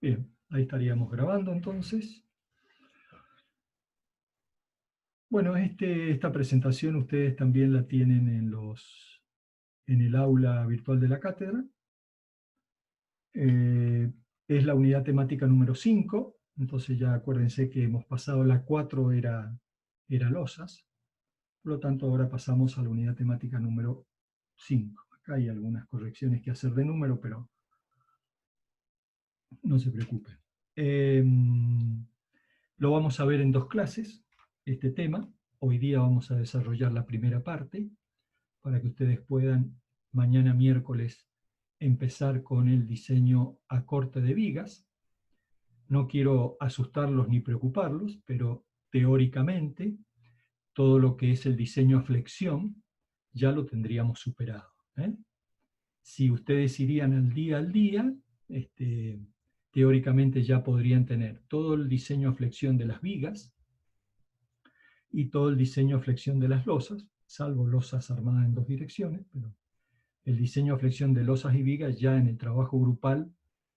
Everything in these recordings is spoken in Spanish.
Bien, ahí estaríamos grabando entonces. Bueno, esta presentación ustedes también la tienen en el aula virtual de la cátedra. Es la unidad temática número 5, entonces ya acuérdense que hemos pasado la 4, era losas. Por lo tanto, ahora pasamos a la unidad temática número 5. Acá hay algunas correcciones que hacer de número, pero no se preocupen. Lo vamos a ver en 2 clases, este tema. Hoy día vamos a desarrollar la primera parte, para que ustedes puedan, mañana miércoles, empezar con el diseño a corte de vigas. No quiero asustarlos ni preocuparlos, pero teóricamente, todo lo que es el diseño a flexión, ya lo tendríamos superado, ¿eh? Si ustedes irían al día, teóricamente ya podrían tener todo el diseño a flexión de las vigas y todo el diseño a flexión de las losas, salvo losas armadas en 2 direcciones, pero el diseño a flexión de losas y vigas ya en el trabajo grupal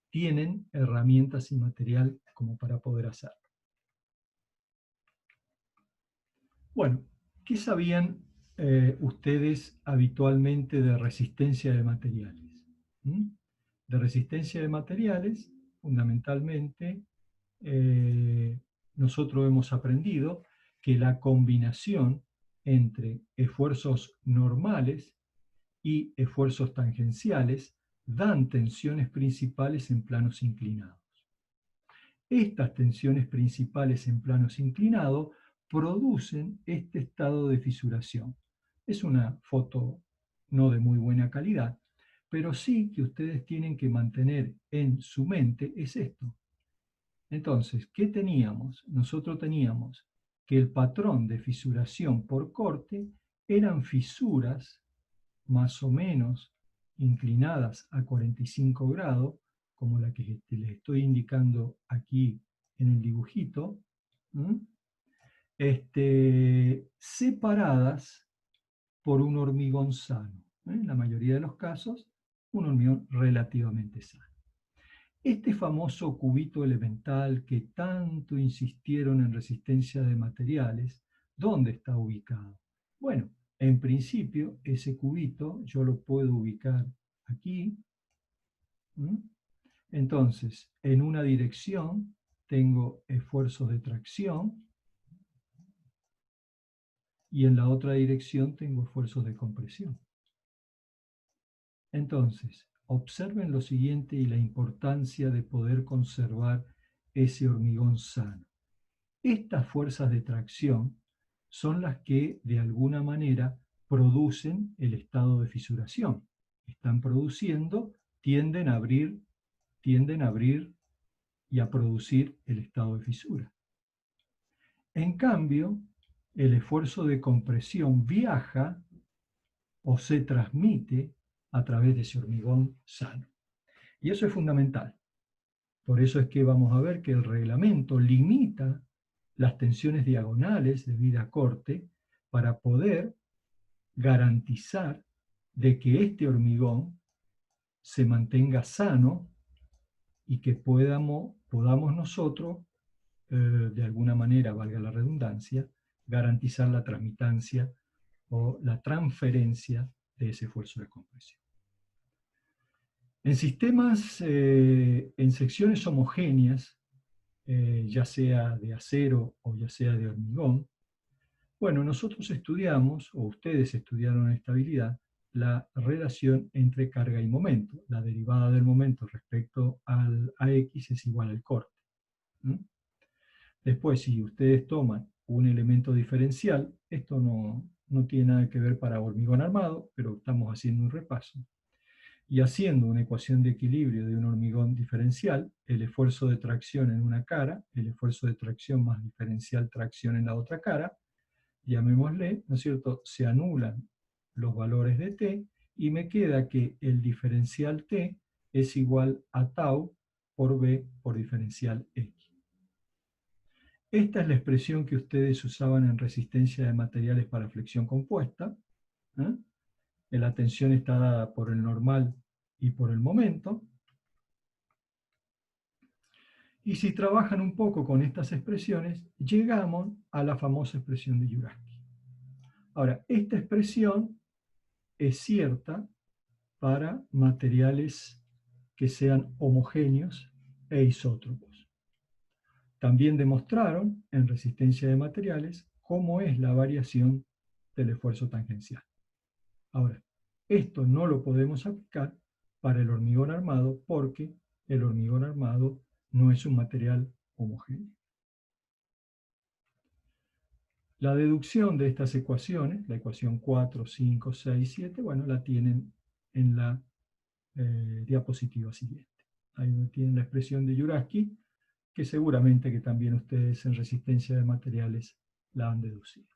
tienen herramientas y material como para poder hacerlo. Bueno, ¿qué sabían ustedes habitualmente de resistencia de materiales? ¿Mm? De resistencia de materiales, fundamentalmente, nosotros hemos aprendido que la combinación entre esfuerzos normales y esfuerzos tangenciales dan tensiones principales en planos inclinados. Estas tensiones principales en planos inclinados producen este estado de fisuración. Es una foto no de muy buena calidad, pero sí que ustedes tienen que mantener en su mente es esto. Entonces, ¿qué teníamos? Nosotros teníamos que el patrón de fisuración por corte eran fisuras más o menos inclinadas a 45 grados, como la que les estoy indicando aquí en el dibujito, separadas por un hormigón sano. En la mayoría de los casos, un hormigón relativamente sano. Este famoso cubito elemental que tanto insistieron en resistencia de materiales, ¿dónde está ubicado? Bueno, en principio, ese cubito yo lo puedo ubicar aquí. Entonces, en una dirección tengo esfuerzos de tracción y en la otra dirección tengo esfuerzos de compresión. Entonces, observen lo siguiente y la importancia de poder conservar ese hormigón sano. Estas fuerzas de tracción son las que, de alguna manera, producen el estado de fisuración. Están produciendo, tienden a abrir y a producir el estado de fisura. En cambio, el esfuerzo de compresión viaja o se transmite a través de ese hormigón sano. Y eso es fundamental. Por eso es que vamos a ver que el reglamento limita las tensiones diagonales de vida corte para poder garantizar de que este hormigón se mantenga sano y que podamos nosotros, de alguna manera, valga la redundancia, garantizar la transmitancia o la transferencia de ese esfuerzo de compresión. En sistemas, en secciones homogéneas, ya sea de acero o ya sea de hormigón, bueno, nosotros estudiamos, o ustedes estudiaron en estabilidad, la relación entre carga y momento. La derivada del momento respecto al AX es igual al corte. Después, si ustedes toman un elemento diferencial, esto no tiene nada que ver para hormigón armado, pero estamos haciendo un repaso. Y haciendo una ecuación de equilibrio de un hormigón diferencial, el esfuerzo de tracción en una cara, el esfuerzo de tracción más diferencial tracción en la otra cara, llamémosle, ¿no es cierto?, se anulan los valores de t y me queda que el diferencial t es igual a tau por b por diferencial x. Esta es la expresión que ustedes usaban en resistencia de materiales para flexión compuesta. La tensión está dada por el normal y por el momento. Y si trabajan un poco con estas expresiones, llegamos a la famosa expresión de Jurafsky. Ahora, esta expresión es cierta para materiales que sean homogéneos e isótropos. También demostraron en resistencia de materiales cómo es la variación del esfuerzo tangencial. Ahora, esto no lo podemos aplicar para el hormigón armado porque el hormigón armado no es un material homogéneo. La deducción de estas ecuaciones, la ecuación 4, 5, 6, 7, bueno, la tienen en la diapositiva siguiente. Ahí donde tienen la expresión de Jurafsky, que seguramente que también ustedes en resistencia de materiales la han deducido.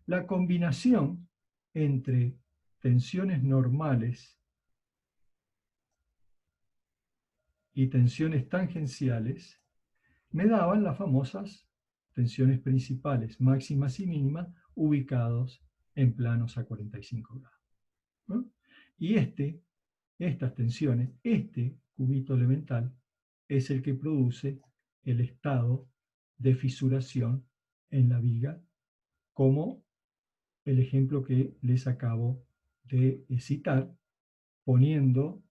La combinación entre tensiones normales y tensiones tangenciales me daban las famosas tensiones principales, máximas y mínimas, ubicados en planos a 45 grados. ¿No? Y estas tensiones, este cubito elemental, es el que produce el estado de fisuración en la viga, como el ejemplo que les acabo de citar, poniendo,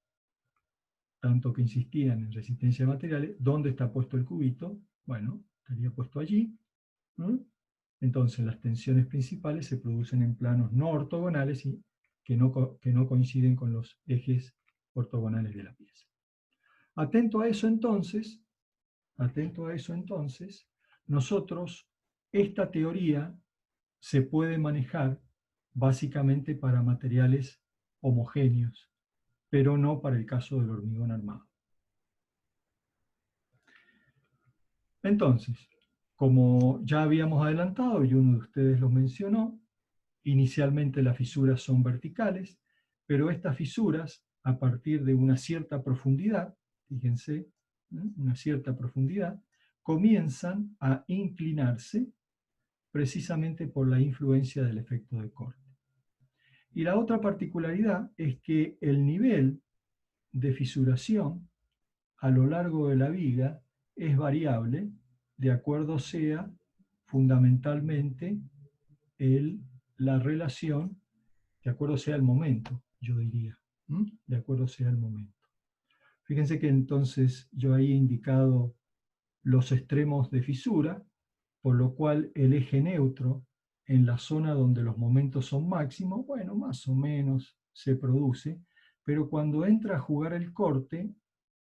tanto que insistían en resistencia de materiales, ¿dónde está puesto el cubito? Bueno, estaría puesto allí, ¿no? Entonces las tensiones principales se producen en planos no ortogonales y que no coinciden con los ejes ortogonales de la pieza. Atento a eso entonces, nosotros esta teoría se puede manejar básicamente para materiales homogéneos, pero no para el caso del hormigón armado. Entonces, como ya habíamos adelantado y uno de ustedes lo mencionó, inicialmente las fisuras son verticales, pero estas fisuras, a partir de una cierta profundidad, fíjense, una cierta profundidad, comienzan a inclinarse precisamente por la influencia del efecto de corte. Y la otra particularidad es que el nivel de fisuración a lo largo de la viga es variable de acuerdo sea fundamentalmente la relación, de acuerdo sea el momento, yo diría, de acuerdo sea el momento. Fíjense que entonces yo ahí he indicado los extremos de fisura, por lo cual el eje neutro en la zona donde los momentos son máximos, bueno, más o menos se produce, pero cuando entra a jugar el corte,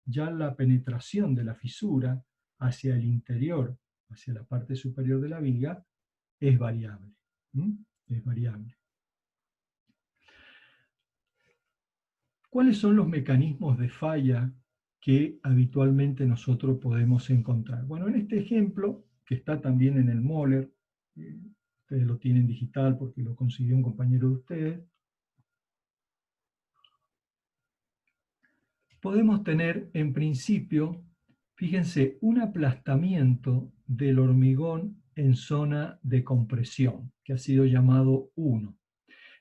ya la penetración de la fisura hacia el interior, hacia la parte superior de la viga, es variable. Es variable. ¿Cuáles son los mecanismos de falla que habitualmente nosotros podemos encontrar? Bueno, en este ejemplo, que está también en el Moller, ustedes lo tienen digital porque lo consiguió un compañero de ustedes, podemos tener en principio, fíjense, un aplastamiento del hormigón en zona de compresión, que ha sido llamado 1.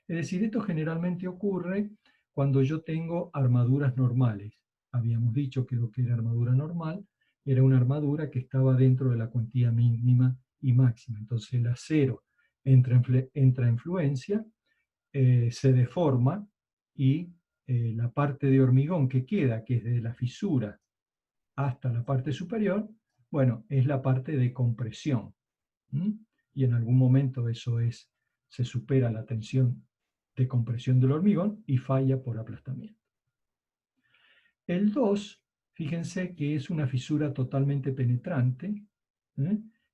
Es decir, esto generalmente ocurre cuando yo tengo armaduras normales. Habíamos dicho que lo que era armadura normal era una armadura que estaba dentro de la cuantía mínima y máxima. Entonces el acero entra en fluencia, se deforma y la parte de hormigón que queda, que es de la fisura hasta la parte superior, bueno, es la parte de compresión. Y en algún momento se supera la tensión de compresión del hormigón y falla por aplastamiento. El 2, fíjense que es una fisura totalmente penetrante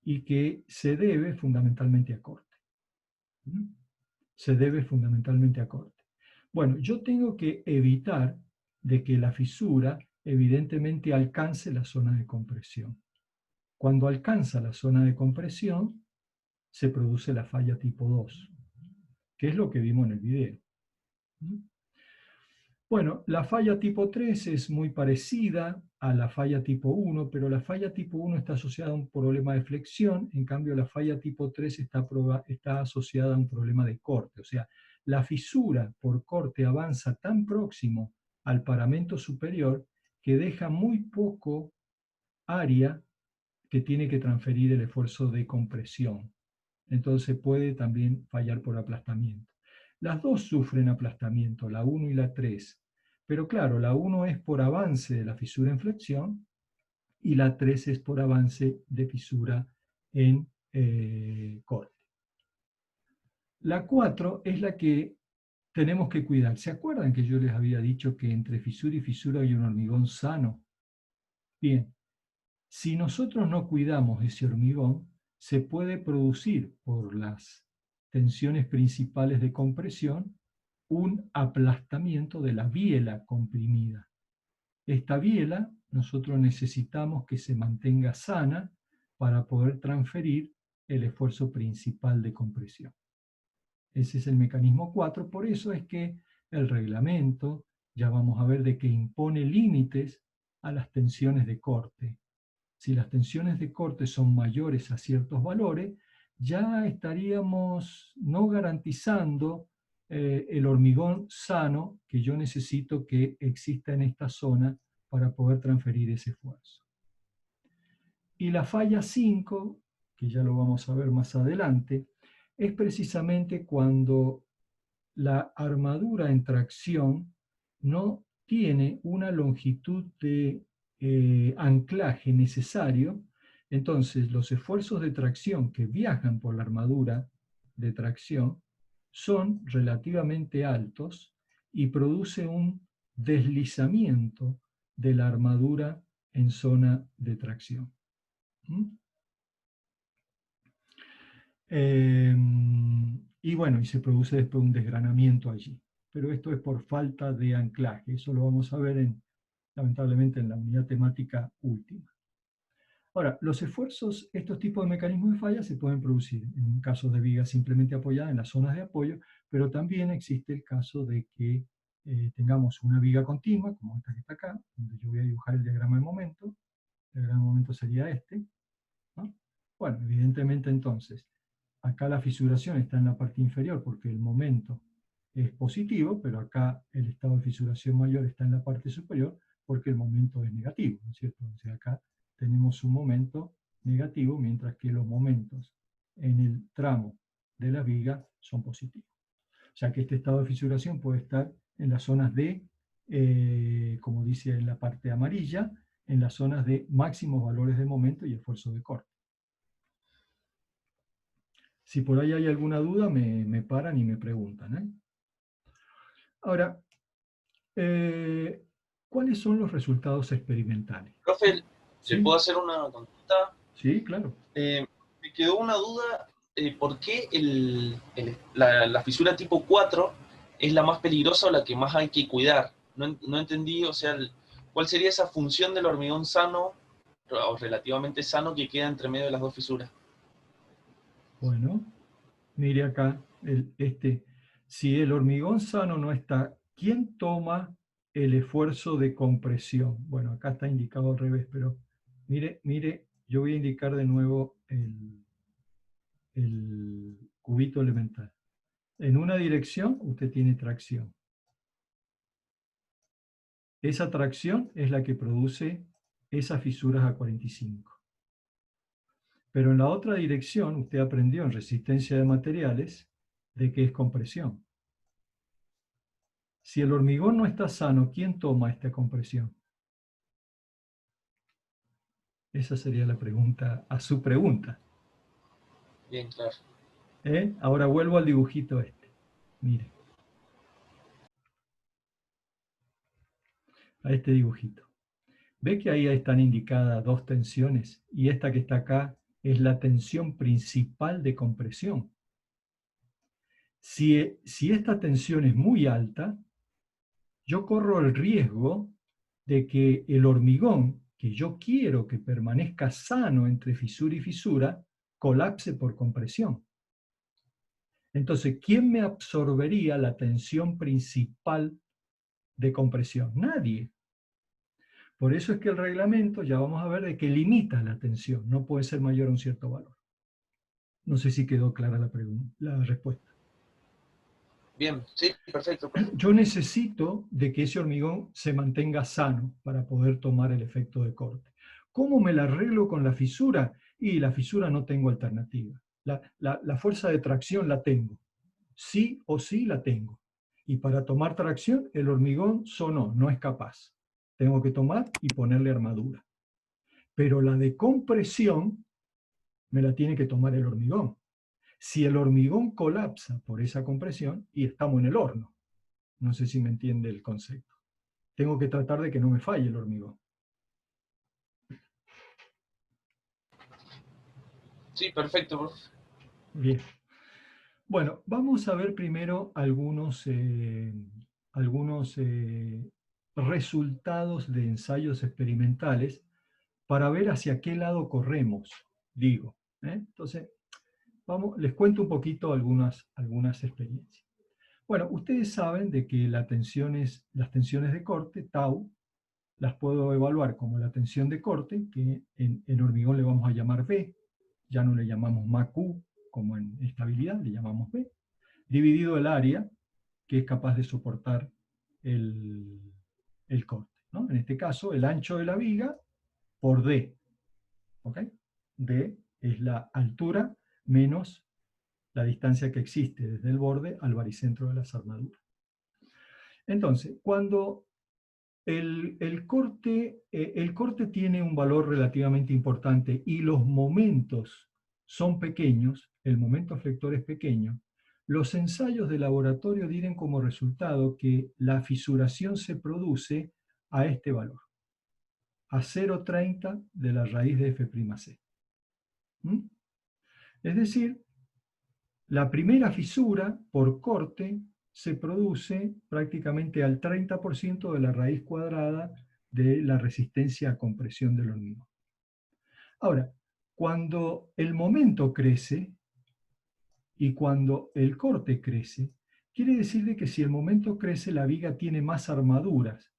y que se debe fundamentalmente a corte. Se debe fundamentalmente a corte. Bueno, yo tengo que evitar de que la fisura evidentemente alcance la zona de compresión. Cuando alcanza la zona de compresión, se produce la falla tipo 2, que es lo que vimos en el video. Bueno, la falla tipo 3 es muy parecida a la falla tipo 1, pero la falla tipo 1 está asociada a un problema de flexión, en cambio la falla tipo 3 está asociada a un problema de corte. O sea, la fisura por corte avanza tan próximo al paramento superior que deja muy poco área que tiene que transferir el esfuerzo de compresión. Entonces puede también fallar por aplastamiento. Las dos sufren aplastamiento, la 1 y la 3. Pero claro, la 1 es por avance de la fisura en flexión y la 3 es por avance de fisura en corte. La 4 es la que tenemos que cuidar. ¿Se acuerdan que yo les había dicho que entre fisura y fisura hay un hormigón sano? Bien, si nosotros no cuidamos ese hormigón, se puede producir por las tensiones principales de compresión un aplastamiento de la biela comprimida. Esta biela nosotros necesitamos que se mantenga sana para poder transferir el esfuerzo principal de compresión. Ese es el mecanismo 4, por eso es que el reglamento, ya vamos a ver de que impone límites a las tensiones de corte. Si las tensiones de corte son mayores a ciertos valores, ya estaríamos no garantizando el hormigón sano que yo necesito que exista en esta zona para poder transferir ese esfuerzo. Y la falla 5, que ya lo vamos a ver más adelante, es precisamente cuando la armadura en tracción no tiene una longitud de anclaje necesario. Entonces, los esfuerzos de tracción que viajan por la armadura de tracción son relativamente altos y produce un deslizamiento de la armadura en zona de tracción. Y bueno, y se produce después un desgranamiento allí. Pero esto es por falta de anclaje. Eso lo vamos a ver, lamentablemente, en la unidad temática última. Ahora, los esfuerzos, estos tipos de mecanismos de falla se pueden producir en casos de viga simplemente apoyada en las zonas de apoyo, pero también existe el caso de que tengamos una viga continua, como esta que está acá, donde yo voy a dibujar el diagrama de momento. El diagrama de momento sería este, ¿no? Bueno, evidentemente entonces, acá la fisuración está en la parte inferior porque el momento es positivo, pero acá el estado de fisuración mayor está en la parte superior porque el momento es negativo, ¿no es cierto? O sea, acá tenemos un momento negativo, mientras que los momentos en el tramo de la viga son positivos. O sea que este estado de fisuración puede estar en las zonas de, como dice en la parte amarilla, en las zonas de máximos valores de momento y esfuerzo de corte. Si por ahí hay alguna duda, me paran y me preguntan, ¿eh? Ahora, ¿cuáles son los resultados experimentales? Profe, ¿le ¿Sí? puedo hacer una consulta? Sí, claro. Me quedó una duda, ¿por qué la fisura tipo 4 es la más peligrosa o la que más hay que cuidar? No entendí, o sea, ¿cuál sería esa función del hormigón sano o relativamente sano que queda entre medio de las dos fisuras? Bueno, mire acá, si el hormigón sano no está, ¿quién toma el esfuerzo de compresión? Bueno, acá está indicado al revés, pero mire, yo voy a indicar de nuevo el cubito elemental. En una dirección usted tiene tracción. Esa tracción es la que produce esas fisuras A45. Pero en la otra dirección, usted aprendió en resistencia de materiales de que es compresión. Si el hormigón no está sano, ¿quién toma esta compresión? Esa sería la pregunta a su pregunta. Bien, claro. Ahora vuelvo al dibujito este. Mire, a este dibujito. ¿Ve que ahí están indicadas dos tensiones? Y esta que está acá es la tensión principal de compresión. Si esta tensión es muy alta, yo corro el riesgo de que el hormigón, que yo quiero que permanezca sano entre fisura y fisura, colapse por compresión. Entonces, ¿quién me absorbería la tensión principal de compresión? Nadie. Por eso es que el reglamento, ya vamos a ver, de que limita la tensión, no puede ser mayor a un cierto valor. No sé si quedó clara la respuesta. Bien, sí, perfecto, profe. Yo necesito de que ese hormigón se mantenga sano para poder tomar el efecto de corte. ¿Cómo me la arreglo con la fisura? Y la fisura no tengo alternativa. La fuerza de tracción la tengo. Sí o sí la tengo. Y para tomar tracción, el hormigón sonó, no es capaz. Tengo que tomar y ponerle armadura. Pero la de compresión me la tiene que tomar el hormigón. Si el hormigón colapsa por esa compresión, y estamos en el horno. No sé si me entiende el concepto. Tengo que tratar de que no me falle el hormigón. Sí, perfecto, profe. Bien. Bueno, vamos a ver primero algunos resultados de ensayos experimentales para ver hacia qué lado corremos, digo. Entonces, les cuento un poquito algunas experiencias. Bueno, ustedes saben de que las tensiones de corte, tau, las puedo evaluar como la tensión de corte, que en hormigón le vamos a llamar B, ya no le llamamos MAQ como en estabilidad, le llamamos B, dividido el área que es capaz de soportar el corte, ¿no? En este caso, el ancho de la viga por D, ¿ok? D es la altura menos la distancia que existe desde el borde al baricentro de las armaduras. Entonces, cuando el corte tiene un valor relativamente importante y los momentos son pequeños, el momento flector es pequeño, los ensayos de laboratorio dieron como resultado que la fisuración se produce a este valor, a 0,30 de la raíz de F'C. ¿Mm? Es decir, la primera fisura por corte se produce prácticamente al 30% de la raíz cuadrada de la resistencia a compresión del hormigón. Ahora, cuando el momento crece y cuando el corte crece, quiere decir que si el momento crece, la viga tiene más armaduras.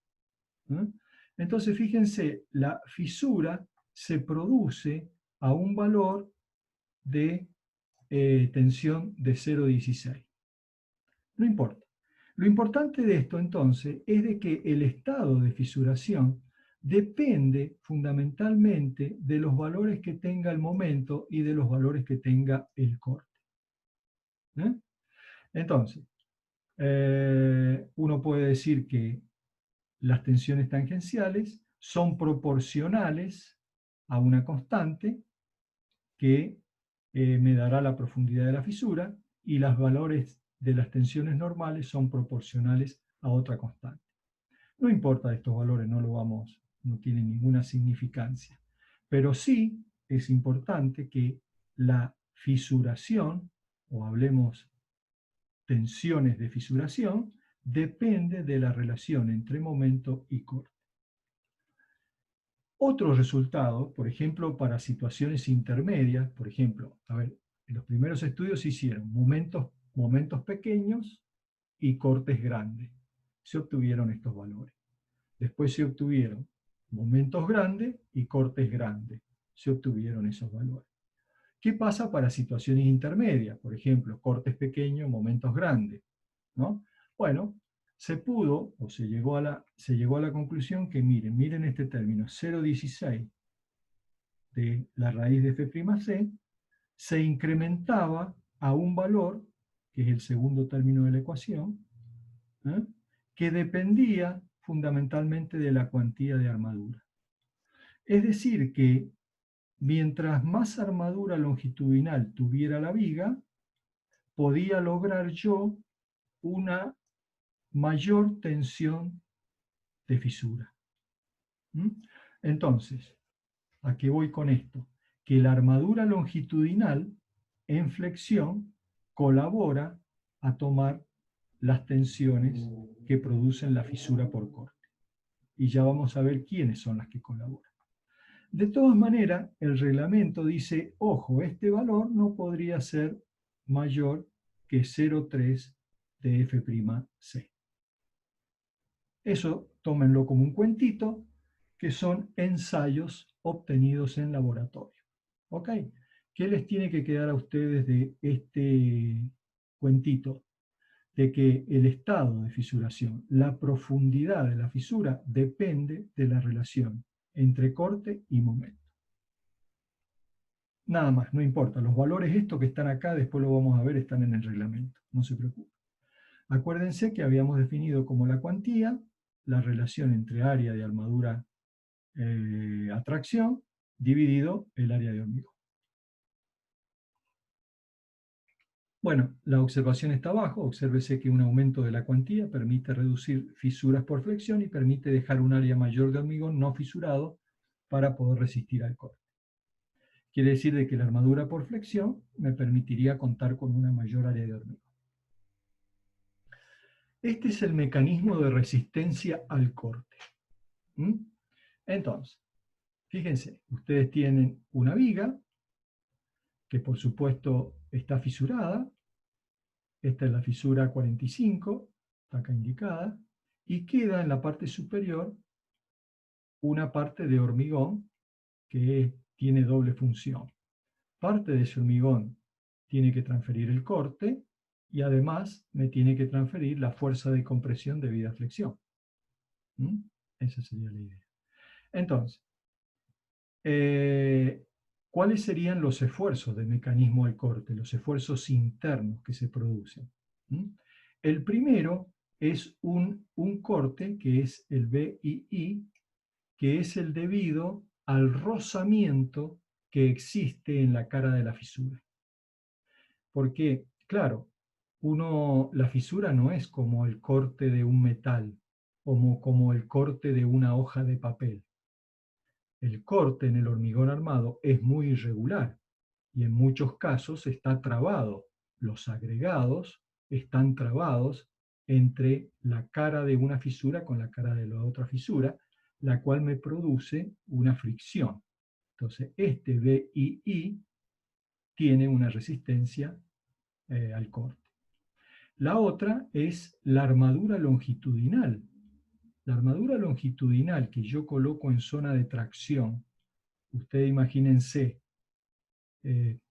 ¿Eh? Entonces, fíjense, la fisura se produce a un valor de tensión de 0,16. No importa. Lo importante de esto, entonces, es de que el estado de fisuración depende fundamentalmente de los valores que tenga el momento y de los valores que tenga el corte. ¿Eh? Entonces, uno puede decir que las tensiones tangenciales son proporcionales a una constante que me dará la profundidad de la fisura, y los valores de las tensiones normales son proporcionales a otra constante. No importa estos valores, no tienen ninguna significancia, pero sí es importante que la fisuración, o hablemos tensiones de fisuración, depende de la relación entre momento y corte. Otros resultados, por ejemplo, para situaciones intermedias, por ejemplo, en los primeros estudios se hicieron momentos pequeños y cortes grandes. Se obtuvieron estos valores. Después se obtuvieron momentos grandes y cortes grandes. Se obtuvieron esos valores. ¿Qué pasa para situaciones intermedias? Por ejemplo, cortes pequeños, momentos grandes, ¿no? Bueno, se llegó a la conclusión que, miren este término, 0,16 de la raíz de F'C se incrementaba a un valor, que es el segundo término de la ecuación, ¿eh? Que dependía fundamentalmente de la cuantía de armadura. Es decir, que mientras más armadura longitudinal tuviera la viga, podía lograr yo una mayor tensión de fisura. ¿Mm? Entonces, ¿a qué voy con esto? Que la armadura longitudinal en flexión colabora a tomar las tensiones que producen la fisura por corte. Y ya vamos a ver quiénes son las que colaboran. De todas maneras, el reglamento dice, ojo, este valor no podría ser mayor que 0,3 de F'C. Eso tómenlo como un cuentito, que son ensayos obtenidos en laboratorio. ¿Ok? ¿Qué les tiene que quedar a ustedes de este cuentito? De que el estado de fisuración, la profundidad de la fisura, depende de la relación entre corte y momento. Nada más, no importa. Los valores estos que están acá, después lo vamos a ver, están en el reglamento. No se preocupen. Acuérdense que habíamos definido como la cuantía la relación entre área de armadura atracción dividido el área de hormigón. Bueno, la observación está abajo. Obsérvese que un aumento de la cuantía permite reducir fisuras por flexión y permite dejar un área mayor de hormigón no fisurado para poder resistir al corte. Quiere decir de que la armadura por flexión me permitiría contar con una mayor área de hormigón. Este es el mecanismo de resistencia al corte. Entonces, fíjense, ustedes tienen una viga que por supuesto está fisurada. Esta es la fisura 45, está acá indicada, y queda en la parte superior una parte de hormigón que tiene doble función. Parte de ese hormigón tiene que transferir el corte y además me tiene que transferir la fuerza de compresión debida a flexión. Esa sería la idea. Entonces, ¿cuáles serían los esfuerzos del mecanismo del corte? Los esfuerzos internos que se producen. El primero es un corte, que es el BII, que es el debido al rozamiento que existe en la cara de la fisura. Porque, claro, la fisura no es como el corte de un metal, como el corte de una hoja de papel. El corte en el hormigón armado es muy irregular y en muchos casos está trabado. Los agregados están trabados entre la cara de una fisura con la cara de la otra fisura, la cual me produce una fricción. Entonces, este BII tiene una resistencia al corte. La otra es la armadura longitudinal. La armadura longitudinal que yo coloco en zona de tracción, ustedes imagínense,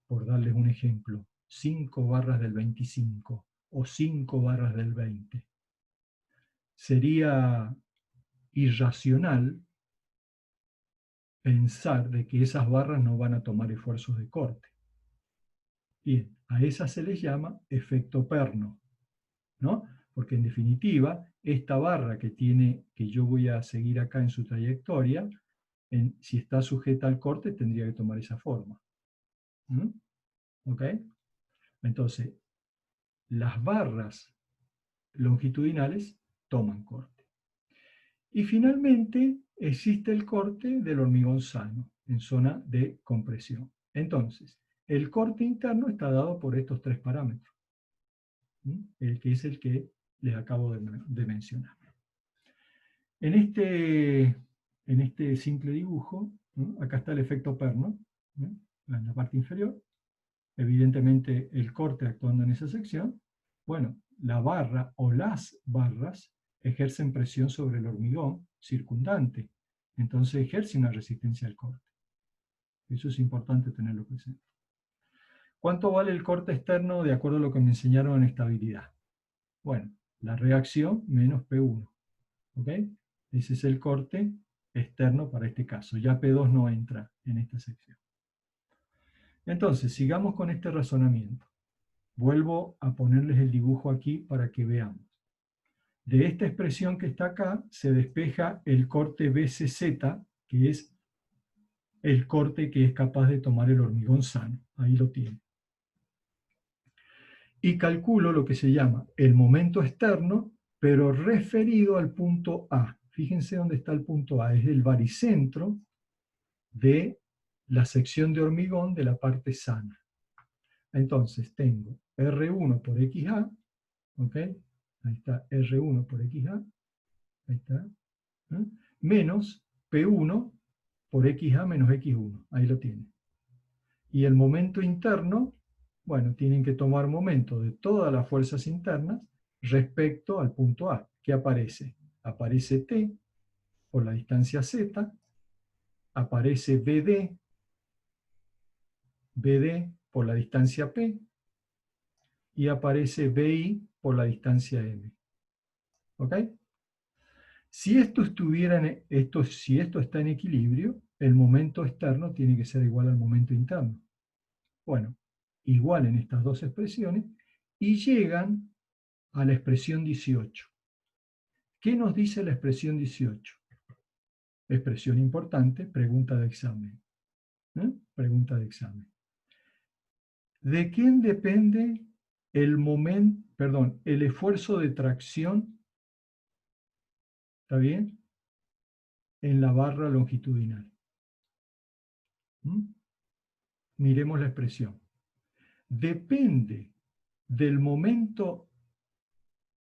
por darles un ejemplo, 5 barras del 25 o 5 barras del 20. Sería irracional pensar de que esas barras no van a tomar esfuerzos de corte. Bien, a esas se les llama efecto perno, ¿no? Porque en definitiva, esta barra que yo voy a seguir acá en su trayectoria, si está sujeta al corte, tendría que tomar esa forma. ¿Ok? Entonces, las barras longitudinales toman corte. Y finalmente, existe el corte del hormigón sano, en zona de compresión. Entonces, el corte interno está dado por estos tres parámetros, el que es el que les acabo de mencionar. En este simple dibujo, acá está el efecto perno, en la parte inferior. Evidentemente el corte actuando en esa sección. Bueno, la barra o las barras ejercen presión sobre el hormigón circundante. Entonces ejerce una resistencia al corte. Eso es importante tenerlo presente. ¿Cuánto vale el corte externo de acuerdo a lo que me enseñaron en estabilidad? Bueno, la reacción menos P1. ¿Ok? Ese es el corte externo para este caso. Ya P2 no entra en esta sección. Entonces, sigamos con este razonamiento. Vuelvo a ponerles el dibujo aquí para que veamos. De esta expresión que está acá, se despeja el corte BCZ, que es el corte que es capaz de tomar el hormigón sano. Ahí lo tiene. Y calculo lo que se llama el momento externo, pero referido al punto A. Fíjense dónde está el punto A. Es el baricentro de la sección de hormigón de la parte sana. Entonces tengo R1 por XA, ¿ok? Ahí está R1 por XA, ahí está, menos P1 por XA menos X1, ahí lo tienen. Y el momento interno, bueno, tienen que tomar momento de todas las fuerzas internas respecto al punto A. ¿Qué aparece? Aparece T por la distancia Z, aparece BD por la distancia P, y aparece BI por la distancia M. ¿Ok? Si esto si esto está en equilibrio, el momento externo tiene que ser igual al momento interno. Bueno, igual en estas dos expresiones, y llegan a la expresión 18. ¿Qué nos dice la expresión 18? Expresión importante, pregunta de examen. Pregunta de examen. ¿De quién depende el esfuerzo de tracción? ¿Está bien? En la barra longitudinal. Miremos la expresión. Depende del momento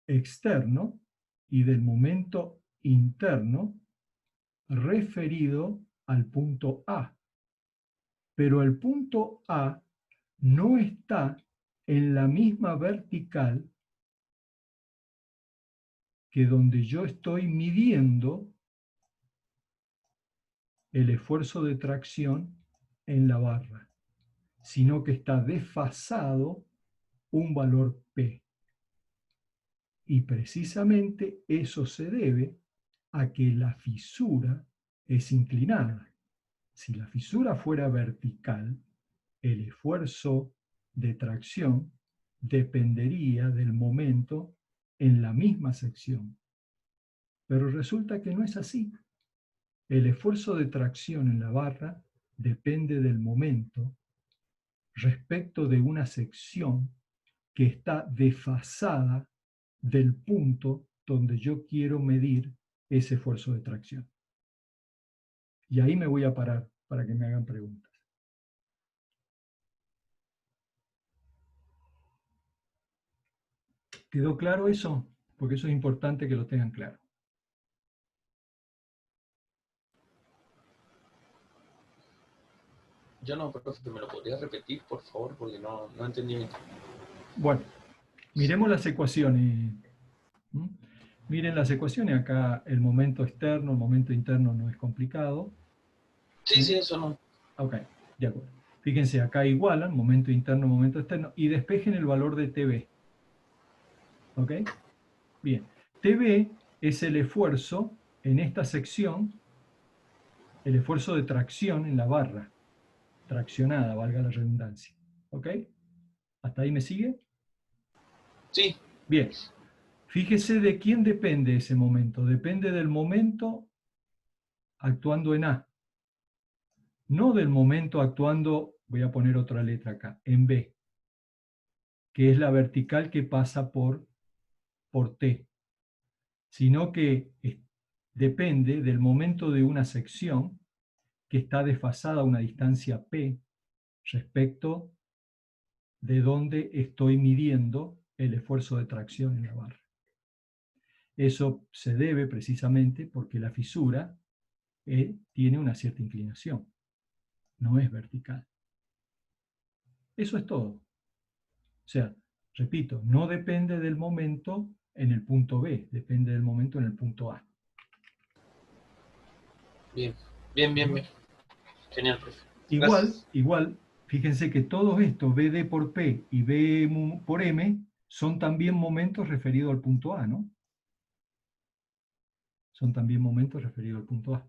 externo y del momento interno referido al punto A. Pero el punto A no está en la misma vertical que donde yo estoy midiendo el esfuerzo de tracción en la barra, sino que está desfasado un valor P. Y precisamente eso se debe a que la fisura es inclinada. Si la fisura fuera vertical, el esfuerzo de tracción dependería del momento en la misma sección. Pero resulta que no es así. El esfuerzo de tracción en la barra depende del momento respecto de una sección que está desfasada del punto donde yo quiero medir ese esfuerzo de tracción. Y ahí me voy a parar para que me hagan preguntas. ¿Quedó claro eso? Porque eso es importante que lo tengan claro. Yo no, profe, ¿me lo podría repetir, por favor? Porque no entendí bien. Bueno, miremos las ecuaciones. Miren las ecuaciones. Acá el momento externo, el momento interno no es complicado. Sí, sí, eso no. Ok, de acuerdo. Fíjense, acá igualan momento interno, momento externo, y despejen el valor de TB. ¿Ok? Bien. TB es el esfuerzo en esta sección, el esfuerzo de tracción en la barra, traccionada, valga la redundancia. ¿Ok? ¿Hasta ahí me sigue? Sí. Bien. Fíjese de quién depende ese momento. Depende del momento actuando en A. No del momento actuando, voy a poner otra letra acá, en B, que es la vertical que pasa por T, sino que depende del momento de una sección que está desfasada a una distancia P respecto de donde estoy midiendo el esfuerzo de tracción en la barra. Eso se debe precisamente porque la fisura tiene una cierta inclinación, no es vertical. Eso es todo. O sea, repito, no depende del momento en el punto B, depende del momento en el punto A. Bien, bien, bien, bien. Genial, profe. Igual, fíjense que todo esto, BD por P y B por M, son también momentos referidos al punto A, ¿no? Son también momentos referidos al punto A.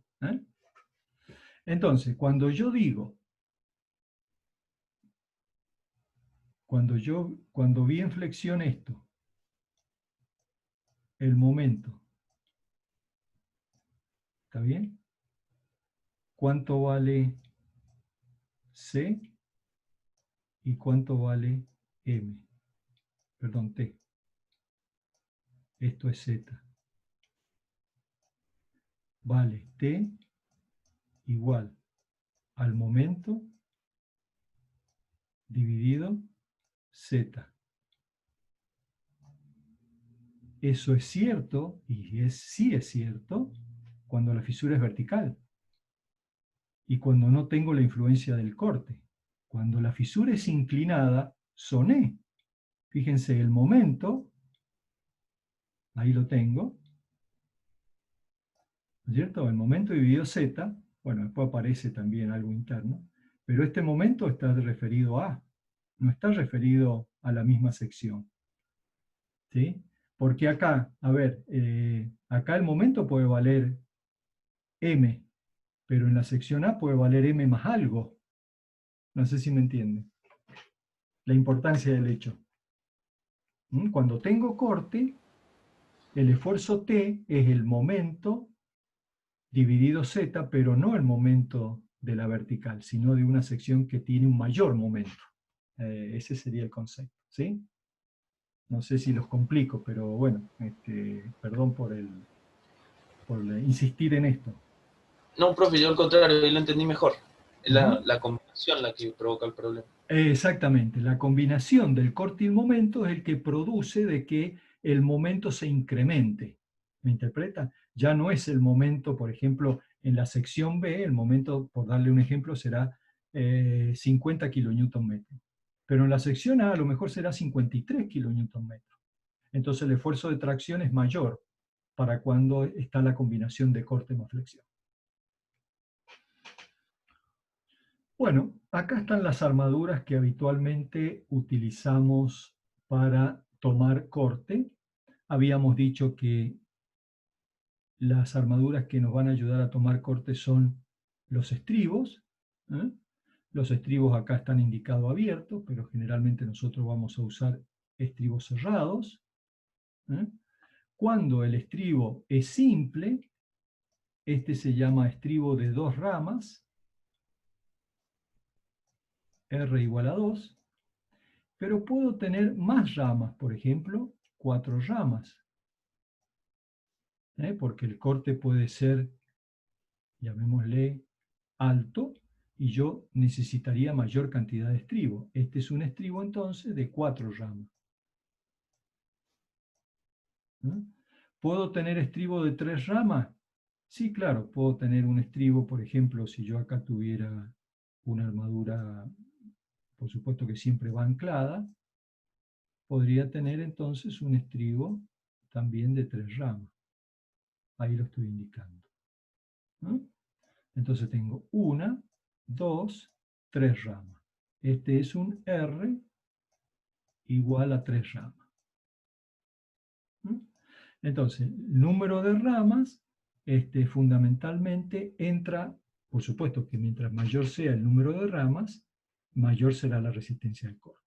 Entonces, cuando vi en flexión esto, el momento, ¿está bien? ¿Cuánto vale C y cuánto vale M? Perdón, T. Esto es Z. Vale T igual al momento dividido Z. Eso es cierto, y sí es cierto, cuando la fisura es vertical y cuando no tengo la influencia del corte. Cuando la fisura es inclinada, son E. Fíjense, el momento, ahí lo tengo, ¿no es cierto? El momento dividido Z, bueno, después aparece también algo interno, pero este momento está referido a, no está referido a la misma sección. ¿Sí? Porque acá, a ver, Acá el momento puede valer M, pero en la sección A puede valer M más algo. No sé si me entienden. La importancia del hecho. Cuando tengo corte, el esfuerzo T es el momento dividido Z, pero no el momento de la vertical, sino de una sección que tiene un mayor momento. Ese sería el concepto, ¿sí? No sé si los complico, pero bueno, perdón por insistir en esto. No, profe, yo al contrario, yo lo entendí mejor. Es Ujú. la combinación la que provoca el problema. Exactamente, la combinación del corte y el momento es el que produce de que el momento se incremente. ¿Me interpreta? Ya no es el momento, por ejemplo, en la sección B, el momento, por darle un ejemplo, será 50 kN. Pero en la sección A a lo mejor será 53 kN. Entonces el esfuerzo de tracción es mayor para cuando está la combinación de corte más flexión. Bueno, acá están las armaduras que habitualmente utilizamos para tomar corte. Habíamos dicho que las armaduras que nos van a ayudar a tomar corte son los estribos. ¿eh? Los estribos acá están indicados abiertos, pero generalmente nosotros vamos a usar estribos cerrados. ¿eh? Cuando el estribo es simple, este se llama estribo de 2 ramas, R igual a 2, pero puedo tener más ramas, por ejemplo, 4 ramas, porque el corte puede ser, llamémosle, alto, y yo necesitaría mayor cantidad de estribo. Este es un estribo entonces de 4 ramas. ¿Puedo tener estribo de 3 ramas? Sí, claro, puedo tener un estribo, por ejemplo, si yo acá tuviera una armadura, por supuesto que siempre va anclada, podría tener entonces un estribo también de 3 ramas. Ahí lo estoy indicando. ¿no? Entonces tengo 1, 2, 3 ramas. Este es un R igual a 3 ramas. ¿no? Entonces, el número de ramas fundamentalmente entra, por supuesto que mientras mayor sea el número de ramas, mayor será la resistencia al corte.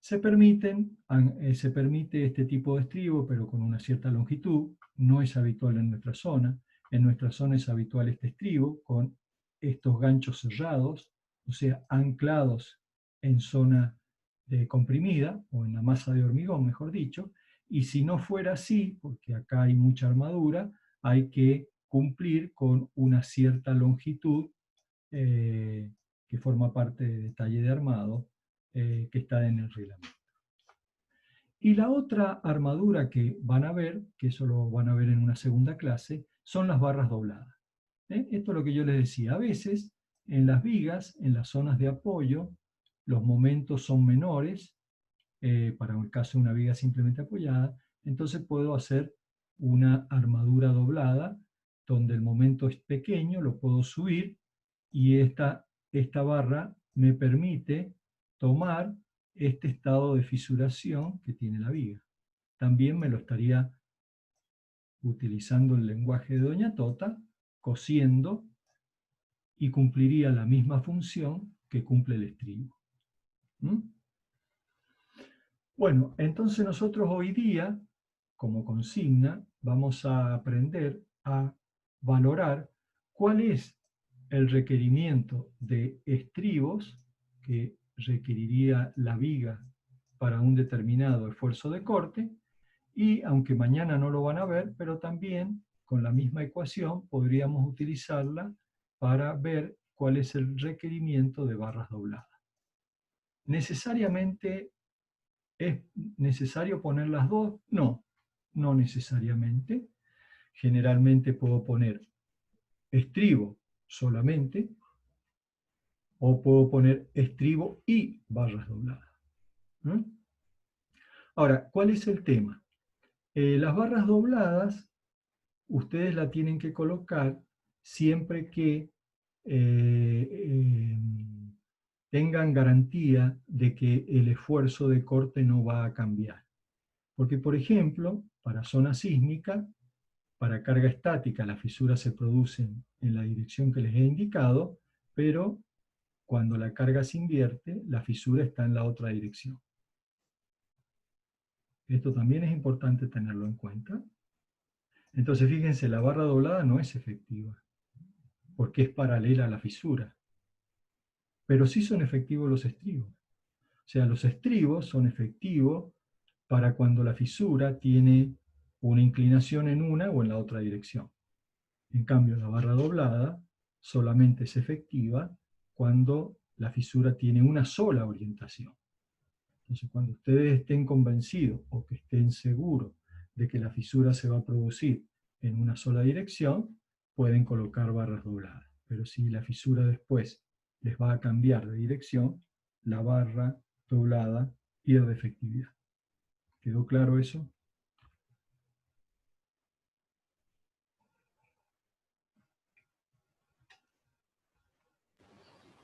Se permite este tipo de estribo, pero con una cierta longitud. No es habitual en nuestra zona. En nuestra zona es habitual este estribo con estos ganchos cerrados, o sea, anclados en zona comprimida, o en la masa de hormigón, mejor dicho. Y si no fuera así, porque acá hay mucha armadura, hay que cumplir con una cierta longitud que forma parte del detalle de armado que está en el reglamento. Y la otra armadura que van a ver, que eso lo van a ver en una segunda clase, son las barras dobladas. Esto es lo que yo les decía. A veces, en las vigas, en las zonas de apoyo, los momentos son menores, para el caso de una viga simplemente apoyada, entonces puedo hacer una armadura doblada, donde el momento es pequeño, lo puedo subir, y esta barra me permite tomar este estado de fisuración que tiene la viga. También me lo estaría utilizando el lenguaje de Doña Tota, cosiendo, y cumpliría la misma función que cumple el estribo. ¿Mm? Bueno, entonces nosotros hoy día, como consigna, vamos a aprender a valorar cuál es el requerimiento de estribos que requeriría la viga para un determinado esfuerzo de corte, y aunque mañana no lo van a ver, pero también con la misma ecuación podríamos utilizarla para ver cuál es el requerimiento de barras dobladas. ¿Necesariamente es necesario poner las dos? No, no necesariamente. Generalmente puedo poner estribo solamente, o puedo poner estribo y barras dobladas. ¿no? Ahora, ¿cuál es el tema? Las barras dobladas, ustedes la tienen que colocar siempre que tengan garantía de que el esfuerzo de corte no va a cambiar. Porque, por ejemplo, para zona sísmica, para carga estática las fisuras se producen en la dirección que les he indicado, pero cuando la carga se invierte, la fisura está en la otra dirección. Esto también es importante tenerlo en cuenta. Entonces, fíjense, la barra doblada no es efectiva, porque es paralela a la fisura. Pero sí son efectivos los estribos. O sea, los estribos son efectivos para cuando la fisura tiene una inclinación en una o en la otra dirección. En cambio, la barra doblada solamente es efectiva cuando la fisura tiene una sola orientación. Entonces, cuando ustedes estén convencidos o que estén seguros de que la fisura se va a producir en una sola dirección, pueden colocar barras dobladas. Pero si la fisura después les va a cambiar de dirección, la barra doblada pierde efectividad. ¿Quedó claro eso?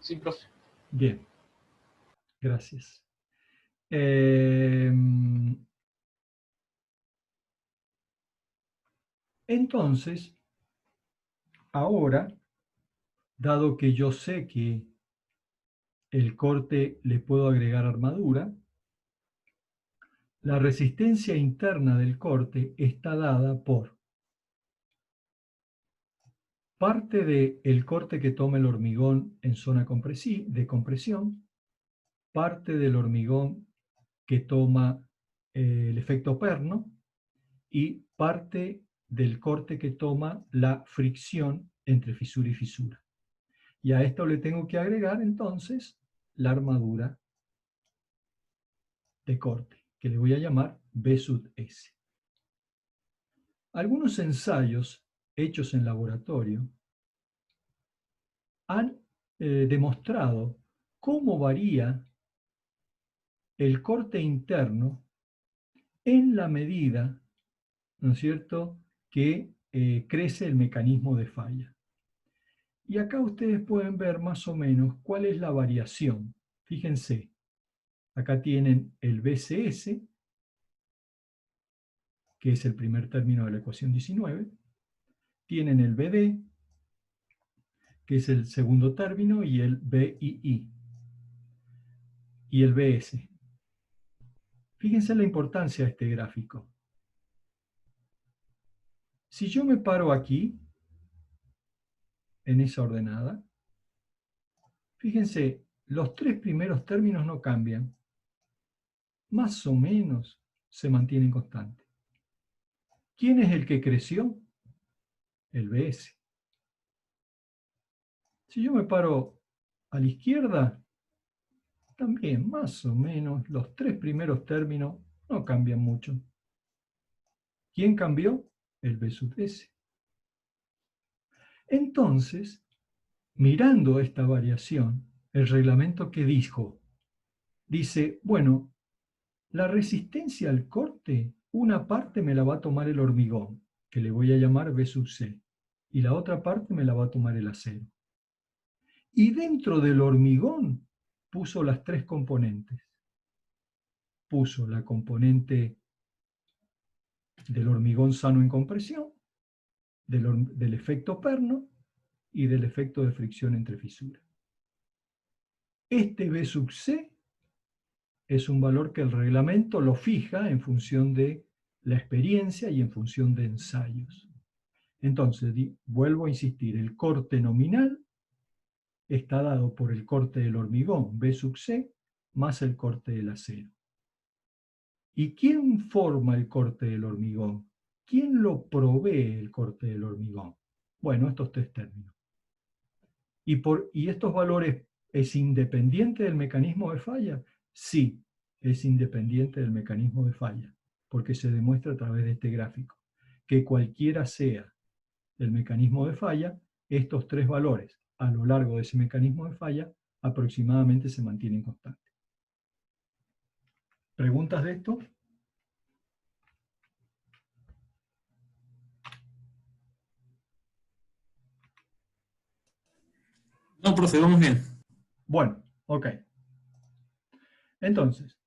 Sí, profe. Bien, gracias. Entonces, ahora, dado que yo sé que el corte le puedo agregar armadura, la resistencia interna del corte está dada por parte del corte que toma el hormigón en zona de compresión, parte del hormigón que toma el efecto perno y parte del corte que toma la fricción entre fisura y fisura. Y a esto le tengo que agregar entonces la armadura de corte, que le voy a llamar B sub S. Algunos ensayos hechos en laboratorio han demostrado cómo varía el corte interno en la medida, ¿no es cierto?, que crece el mecanismo de falla. Y acá ustedes pueden ver más o menos cuál es la variación. Fíjense, acá tienen el BCS, que es el primer término de la ecuación 19, tienen el BD, que es el segundo término, y el BII, y el BS. Fíjense la importancia de este gráfico. Si yo me paro aquí, en esa ordenada, fíjense, los tres primeros términos no cambian. Más o menos se mantienen constantes. ¿Quién es el que creció? El BS. Si yo me paro a la izquierda, también más o menos los tres primeros términos no cambian mucho. ¿Quién cambió? El B sub S. Entonces, mirando esta variación, el reglamento que dijo, dice, bueno, la resistencia al corte, una parte me la va a tomar el hormigón, que le voy a llamar B sub C, y la otra parte me la va a tomar el acero. Y dentro del hormigón puso las tres componentes. Puso la componente del hormigón sano en compresión, del efecto perno y del efecto de fricción entre fisuras. Este B sub C es un valor que el reglamento lo fija en función de la experiencia y en función de ensayos. Entonces, vuelvo a insistir, el corte nominal está dado por el corte del hormigón, B sub C, más el corte del acero. ¿Y quién forma el corte del hormigón? ¿Quién lo provee el corte del hormigón? Bueno, estos tres términos. ¿Y estos valores es independiente del mecanismo de falla? Sí, es independiente del mecanismo de falla, porque se demuestra a través de este gráfico, que cualquiera sea el mecanismo de falla, estos tres valores a lo largo de ese mecanismo de falla aproximadamente se mantienen constantes. ¿Preguntas de esto? No, profe, vamos bien. Bueno, ok. Entonces,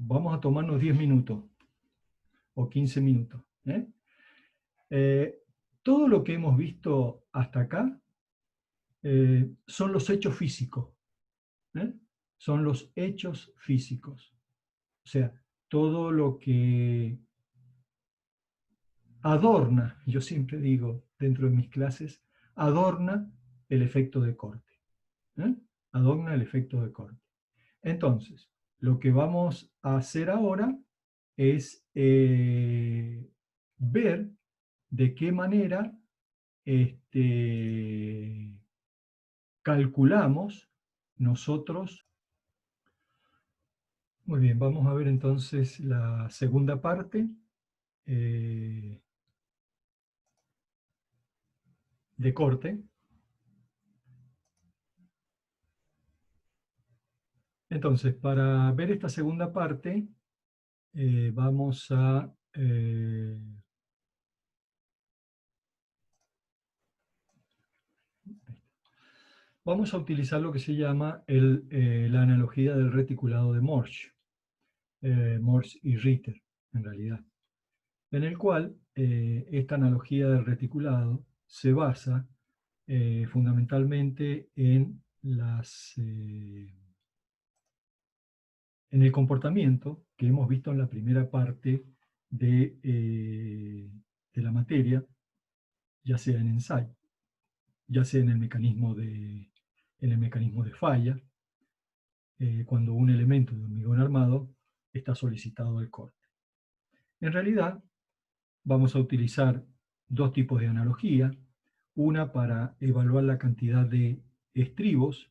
vamos a tomarnos 10 minutos o 15 minutos. Todo lo que hemos visto hasta acá son los hechos físicos. Son los hechos físicos. O sea, todo lo que adorna, yo siempre digo dentro de mis clases, adorna el efecto de corte. Adorna el efecto de corte. Entonces, lo que vamos a hacer ahora es ver de qué manera calculamos nosotros. Muy bien, vamos a ver entonces la segunda parte de corte. Entonces, para ver esta segunda parte, vamos a utilizar lo que se llama la analogía del reticulado de Morse, Morse y Ritter, en realidad, en el cual esta analogía del reticulado se basa fundamentalmente en el comportamiento que hemos visto en la primera parte de la materia, ya sea en ensayo, ya sea en el mecanismo de falla, cuando un elemento de hormigón armado está solicitado al corte. En realidad, vamos a utilizar dos tipos de analogía, una para evaluar la cantidad de estribos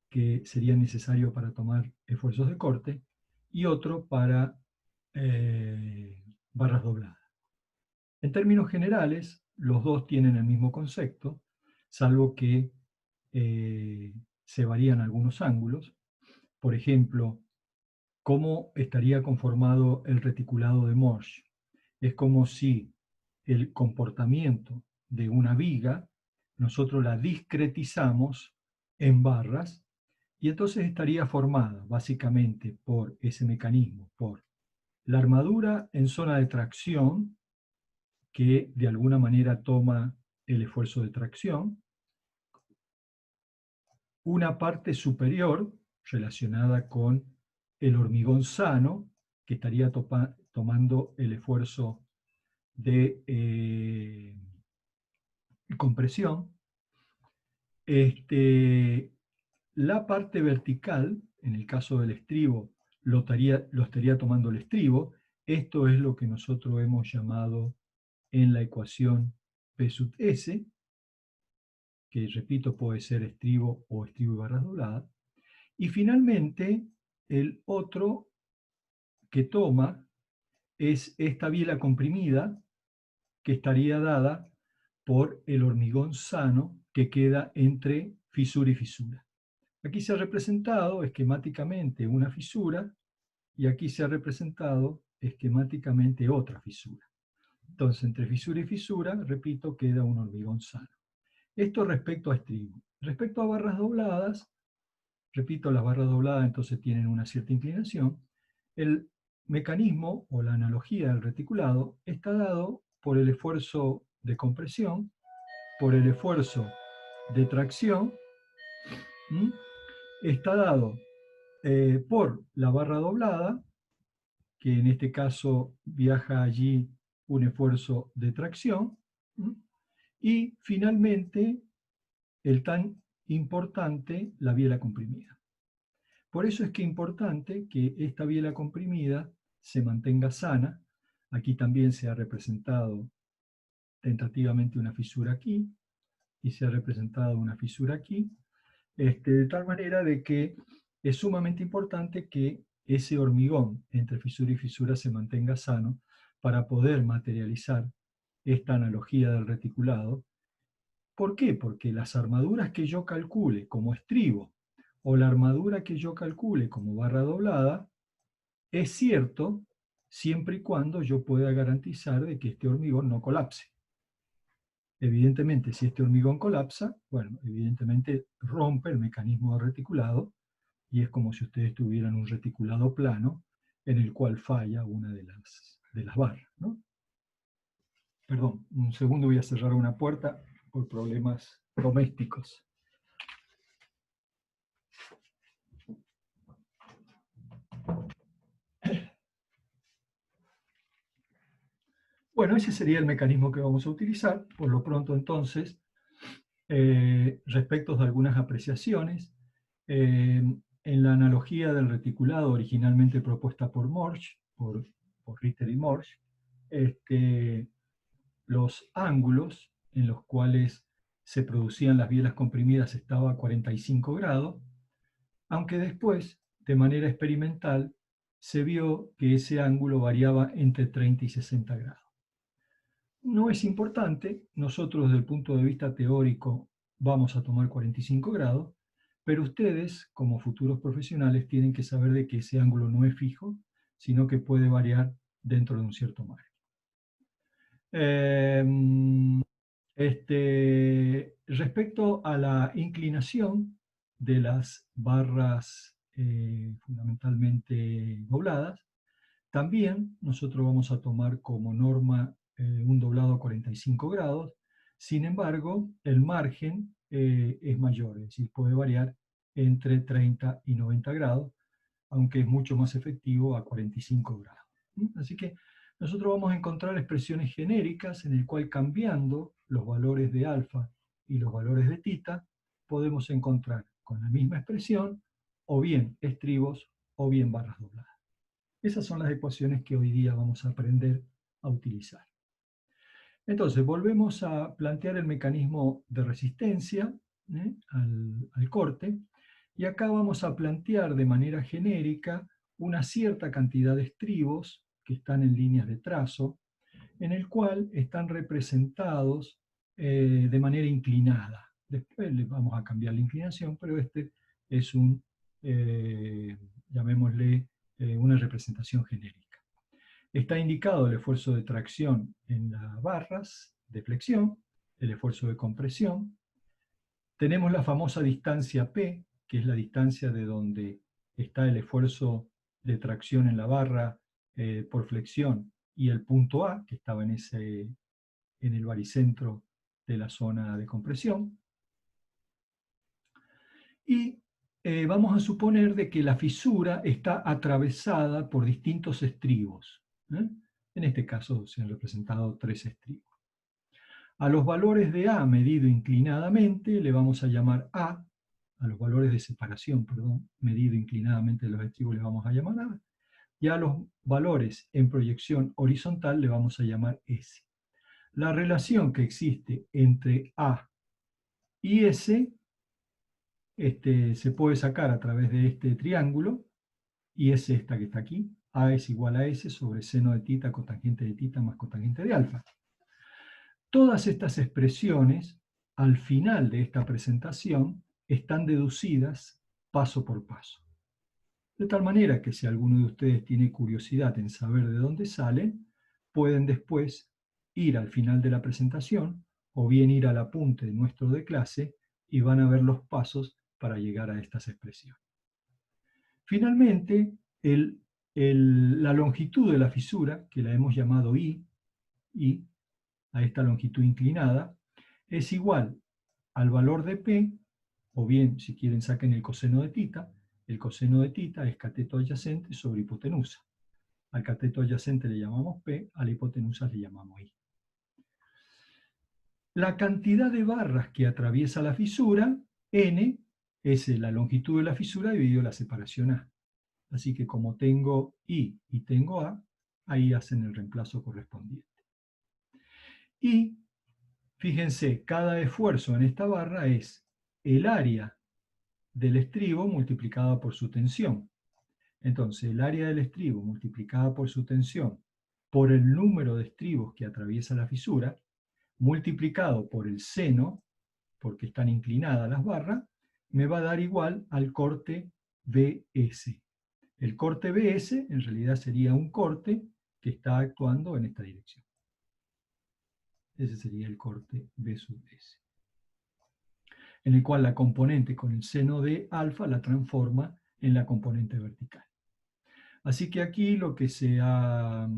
que serían necesarios para tomar esfuerzos de corte, y otro para barras dobladas. En términos generales, los dos tienen el mismo concepto, salvo que se varían algunos ángulos. Por ejemplo, ¿cómo estaría conformado el reticulado de Morse? Es como si el comportamiento de una viga, nosotros la discretizamos en barras, y entonces estaría formada básicamente por ese mecanismo, por la armadura en zona de tracción, que de alguna manera toma el esfuerzo de tracción, una parte superior relacionada con el hormigón sano, que estaría tomando el esfuerzo de compresión. La parte vertical, en el caso del estribo, lo estaría tomando el estribo. Esto es lo que nosotros hemos llamado en la ecuación P sub S, que repito puede ser estribo o estribo y barras dobladas. Y finalmente, el otro que toma es esta biela comprimida, que estaría dada por el hormigón sano que queda entre fisura y fisura. Aquí se ha representado esquemáticamente una fisura, y aquí se ha representado esquemáticamente otra fisura. Entonces, entre fisura y fisura, repito, queda un hormigón sano. Esto respecto a estribo. Respecto a barras dobladas, repito, las barras dobladas entonces tienen una cierta inclinación. El mecanismo o la analogía del reticulado está dado por el esfuerzo de compresión, por el esfuerzo de tracción, está dado por la barra doblada, que en este caso viaja allí un esfuerzo de tracción, y finalmente el tan importante, la biela comprimida. Por eso es que es importante que esta biela comprimida se mantenga sana. Aquí también se ha representado tentativamente una fisura aquí, y se ha representado una fisura aquí, de tal manera de que es sumamente importante que ese hormigón entre fisura y fisura se mantenga sano para poder materializar esta analogía del reticulado. ¿Por qué? Porque las armaduras que yo calcule como estribo o la armadura que yo calcule como barra doblada, es cierto siempre y cuando yo pueda garantizar de que este hormigón no colapse. Evidentemente, si este hormigón colapsa, bueno, evidentemente rompe el mecanismo de reticulado, y es como si ustedes tuvieran un reticulado plano, en el cual falla una de las barras, ¿no? Perdón, un segundo, voy a cerrar una puerta por problemas domésticos. Bueno, ese sería el mecanismo que vamos a utilizar. Por lo pronto, entonces, respecto de algunas apreciaciones, en la analogía del reticulado originalmente propuesta por Morse, por Ritter y Morse, los ángulos en los cuales se producían las bielas comprimidas estaba a 45 grados, aunque después, de manera experimental, se vio que ese ángulo variaba entre 30 y 60 grados. No es importante, nosotros desde el punto de vista teórico vamos a tomar 45 grados, pero ustedes, como futuros profesionales, tienen que saber de que ese ángulo no es fijo, sino que puede variar dentro de un cierto margen. Respecto a la inclinación de las barras fundamentalmente dobladas, también nosotros vamos a tomar como norma un doblado a 45 grados. Sin embargo, el margen es mayor, es decir, puede variar entre 30 y 90 grados, aunque es mucho más efectivo a 45 grados. Así que nosotros vamos a encontrar expresiones genéricas en el cual, cambiando los valores de alfa y los valores de tita, podemos encontrar con la misma expresión o bien estribos o bien barras dobladas. Esas son las ecuaciones que hoy día vamos a aprender a utilizar. Entonces, volvemos a plantear el mecanismo de resistencia al corte, y acá vamos a plantear de manera genérica una cierta cantidad de estribos que están en líneas de trazo, en el cual están representados de manera inclinada. Después les vamos a cambiar la inclinación, pero este es un, llamémosle, una representación genérica. Está indicado el esfuerzo de tracción en las barras de flexión, el esfuerzo de compresión. Tenemos la famosa distancia P, que es la distancia de donde está el esfuerzo de tracción en la barra por flexión, y el punto A, que estaba en el baricentro de la zona de compresión. Y vamos a suponer de que la fisura está atravesada por distintos estribos. En este caso se han representado 3 estribos. A los valores de A medido inclinadamente le vamos a llamar A, a los valores de separación, perdón, medido inclinadamente de los estribos le vamos a llamar A, y a los valores en proyección horizontal le vamos a llamar S. La relación que existe entre A y S se puede sacar a través de este triángulo, y es esta que está aquí. A es igual a S sobre seno de tita cotangente de tita más cotangente de alfa. Todas estas expresiones, al final de esta presentación, están deducidas paso por paso. De tal manera que si alguno de ustedes tiene curiosidad en saber de dónde salen, pueden después ir al final de la presentación o bien ir al apunte nuestro de clase y van a ver los pasos para llegar a estas expresiones. Finalmente, la longitud de la fisura, que la hemos llamado I, a esta longitud inclinada, es igual al valor de P, o bien, si quieren, saquen el coseno de tita. El coseno de tita es cateto adyacente sobre hipotenusa. Al cateto adyacente le llamamos P, a la hipotenusa le llamamos I. La cantidad de barras que atraviesa la fisura, N, es la longitud de la fisura dividido la separación A. Así que como tengo I y tengo A, ahí hacen el reemplazo correspondiente. Y fíjense, cada esfuerzo en esta barra es el área del estribo multiplicada por su tensión. Entonces, el área del estribo multiplicada por su tensión por el número de estribos que atraviesa la fisura, multiplicado por el seno, porque están inclinadas las barras, me va a dar igual al corte BS. El corte BS en realidad sería un corte que está actuando en esta dirección. Ese sería el corte B sub S, en el cual la componente con el seno de alfa la transforma en la componente vertical. Así que aquí lo que se ha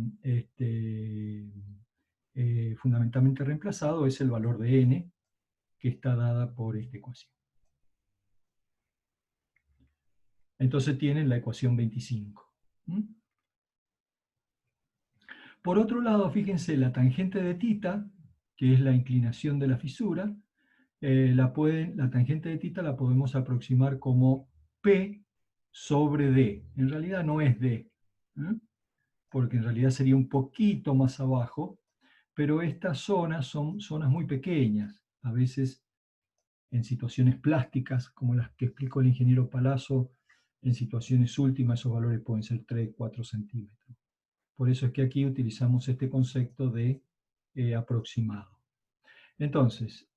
fundamentalmente reemplazado es el valor de n, que está dada por esta ecuación. Entonces tienen la ecuación 25. ¿Mm? Por otro lado, fíjense, la tangente de θ, que es la inclinación de la fisura, la tangente de θ la podemos aproximar como P sobre D. En realidad no es D, ¿eh? Porque en realidad sería un poquito más abajo, pero estas zonas son zonas muy pequeñas. A veces en situaciones plásticas, como las que explicó el ingeniero Palazzo, en situaciones últimas esos valores pueden ser 3, 4 centímetros. Por eso es que aquí utilizamos este concepto de aproximado. Entonces,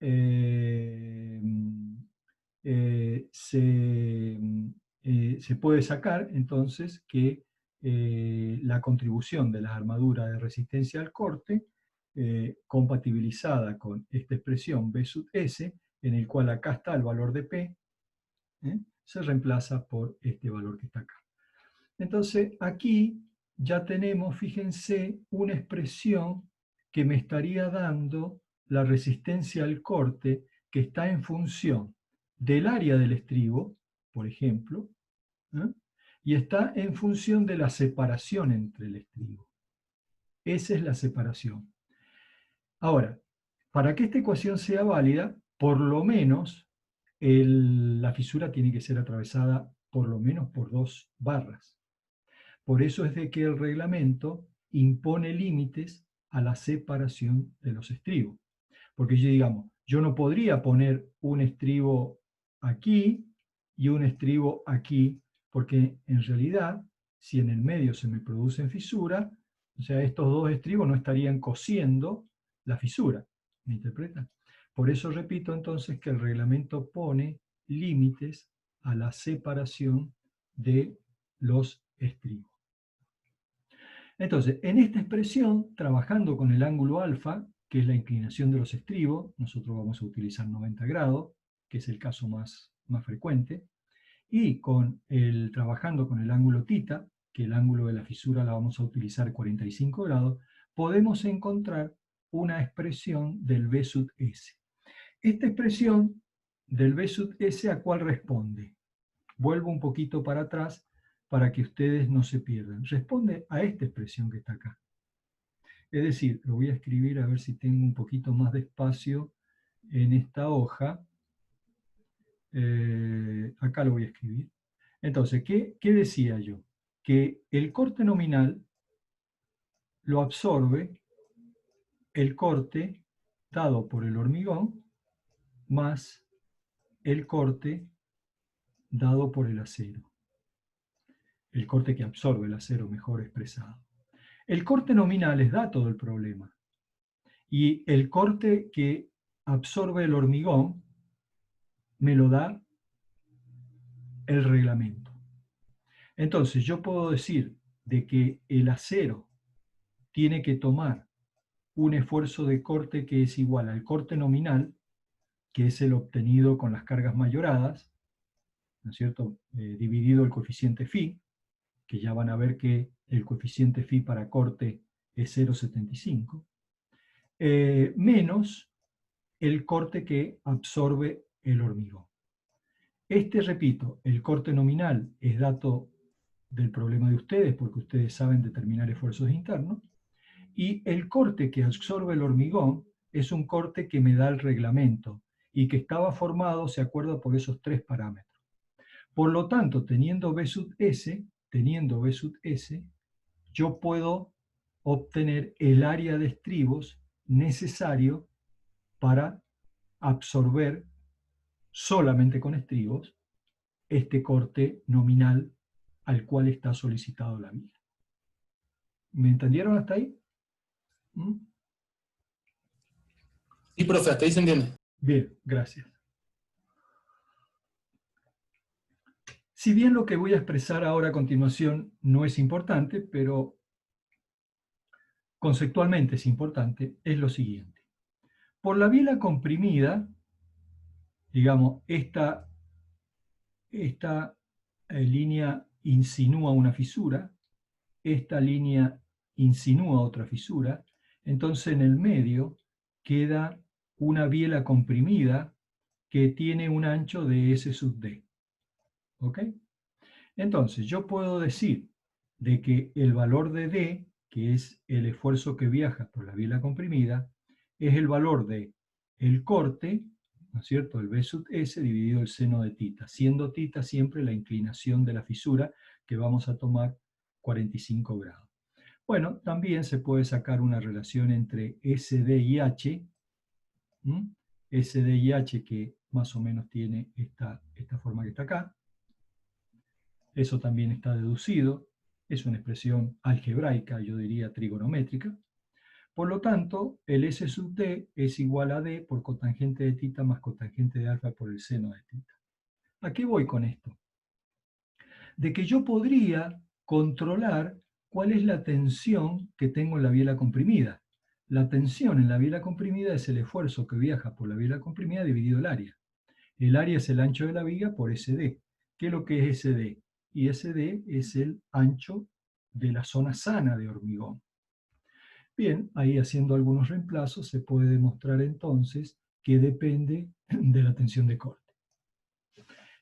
se puede sacar entonces que la contribución de las armaduras de resistencia al corte, compatibilizada con esta expresión B sub S, en el cual acá está el valor de P, se reemplaza por este valor que está acá. Entonces, aquí ya tenemos, fíjense, una expresión que me estaría dando la resistencia al corte, que está en función del área del estribo, por ejemplo, ¿eh? Y está en función de la separación entre el estribo. Esa es la separación. Ahora, para que esta ecuación sea válida, por lo menos la fisura tiene que ser atravesada por lo menos por 2 barras. Por eso es de que el reglamento impone límites a la separación de los estribos. Porque yo no podría poner un estribo aquí y un estribo aquí, porque en realidad, si en el medio se me producen fisuras, o sea, estos dos estribos no estarían cosiendo la fisura. ¿Me interpretan? Por eso repito entonces que el reglamento pone límites a la separación de los estribos. Entonces, en esta expresión, trabajando con el ángulo alfa, que es la inclinación de los estribos, nosotros vamos a utilizar 90 grados, que es el caso más frecuente, y trabajando con el ángulo θ, que el ángulo de la fisura la vamos a utilizar 45 grados, podemos encontrar una expresión del B sub S. Esta expresión del B sub S, ¿a cuál responde? Vuelvo un poquito para atrás para que ustedes no se pierdan. Responde a esta expresión que está acá. Es decir, lo voy a escribir a ver si tengo un poquito más de espacio en esta hoja. Acá lo voy a escribir. Entonces, ¿qué decía yo? Que el corte nominal lo absorbe el corte dado por el hormigón más el corte dado por el acero. El corte que absorbe el acero, mejor expresado. El corte nominal les da todo el problema. Y el corte que absorbe el hormigón me lo da el reglamento. Entonces yo puedo decir de que el acero tiene que tomar un esfuerzo de corte que es igual al corte nominal, que es el obtenido con las cargas mayoradas, ¿no es cierto? Dividido el coeficiente phi, que ya van a ver que el coeficiente phi para corte es 0,75, menos el corte que absorbe el hormigón. Repito, el corte nominal es dato del problema de ustedes, porque ustedes saben determinar esfuerzos internos, y el corte que absorbe el hormigón es un corte que me da el reglamento, y que estaba formado, se acuerda, por esos 3 parámetros. Por lo tanto, teniendo B sub S, yo puedo obtener el área de estribos necesario para absorber solamente con estribos este corte nominal al cual está solicitado la viga. ¿Me entendieron hasta ahí? ¿Mm? Sí, profe, hasta ahí se entiende. Bien, gracias. Si bien lo que voy a expresar ahora a continuación no es importante, pero conceptualmente es importante, es lo siguiente. Por la biela comprimida, digamos, esta línea insinúa una fisura, esta línea insinúa otra fisura, entonces en el medio queda una biela comprimida que tiene un ancho de S sub D. ¿Ok? Entonces yo puedo decir de que el valor de D, que es el esfuerzo que viaja por la biela comprimida, es el valor de el corte, ¿no es cierto?, el B sub S dividido el seno de tita, siendo tita siempre la inclinación de la fisura, que vamos a tomar 45 grados. Bueno, también se puede sacar una relación entre SD y H, SD y H que más o menos tiene esta forma que está acá. Eso también está deducido, es una expresión algebraica, yo diría trigonométrica. Por lo tanto, el S sub D es igual a D por cotangente de tita más cotangente de alfa por el seno de tita. ¿A qué voy con esto? De que yo podría controlar cuál es la tensión que tengo en la biela comprimida. La tensión en la biela comprimida es el esfuerzo que viaja por la biela comprimida dividido el área. El área es el ancho de la viga por SD. ¿Qué es lo que es SD? Y SD es el ancho de la zona sana de hormigón. Bien, ahí haciendo algunos reemplazos se puede demostrar entonces que depende de la tensión de corte.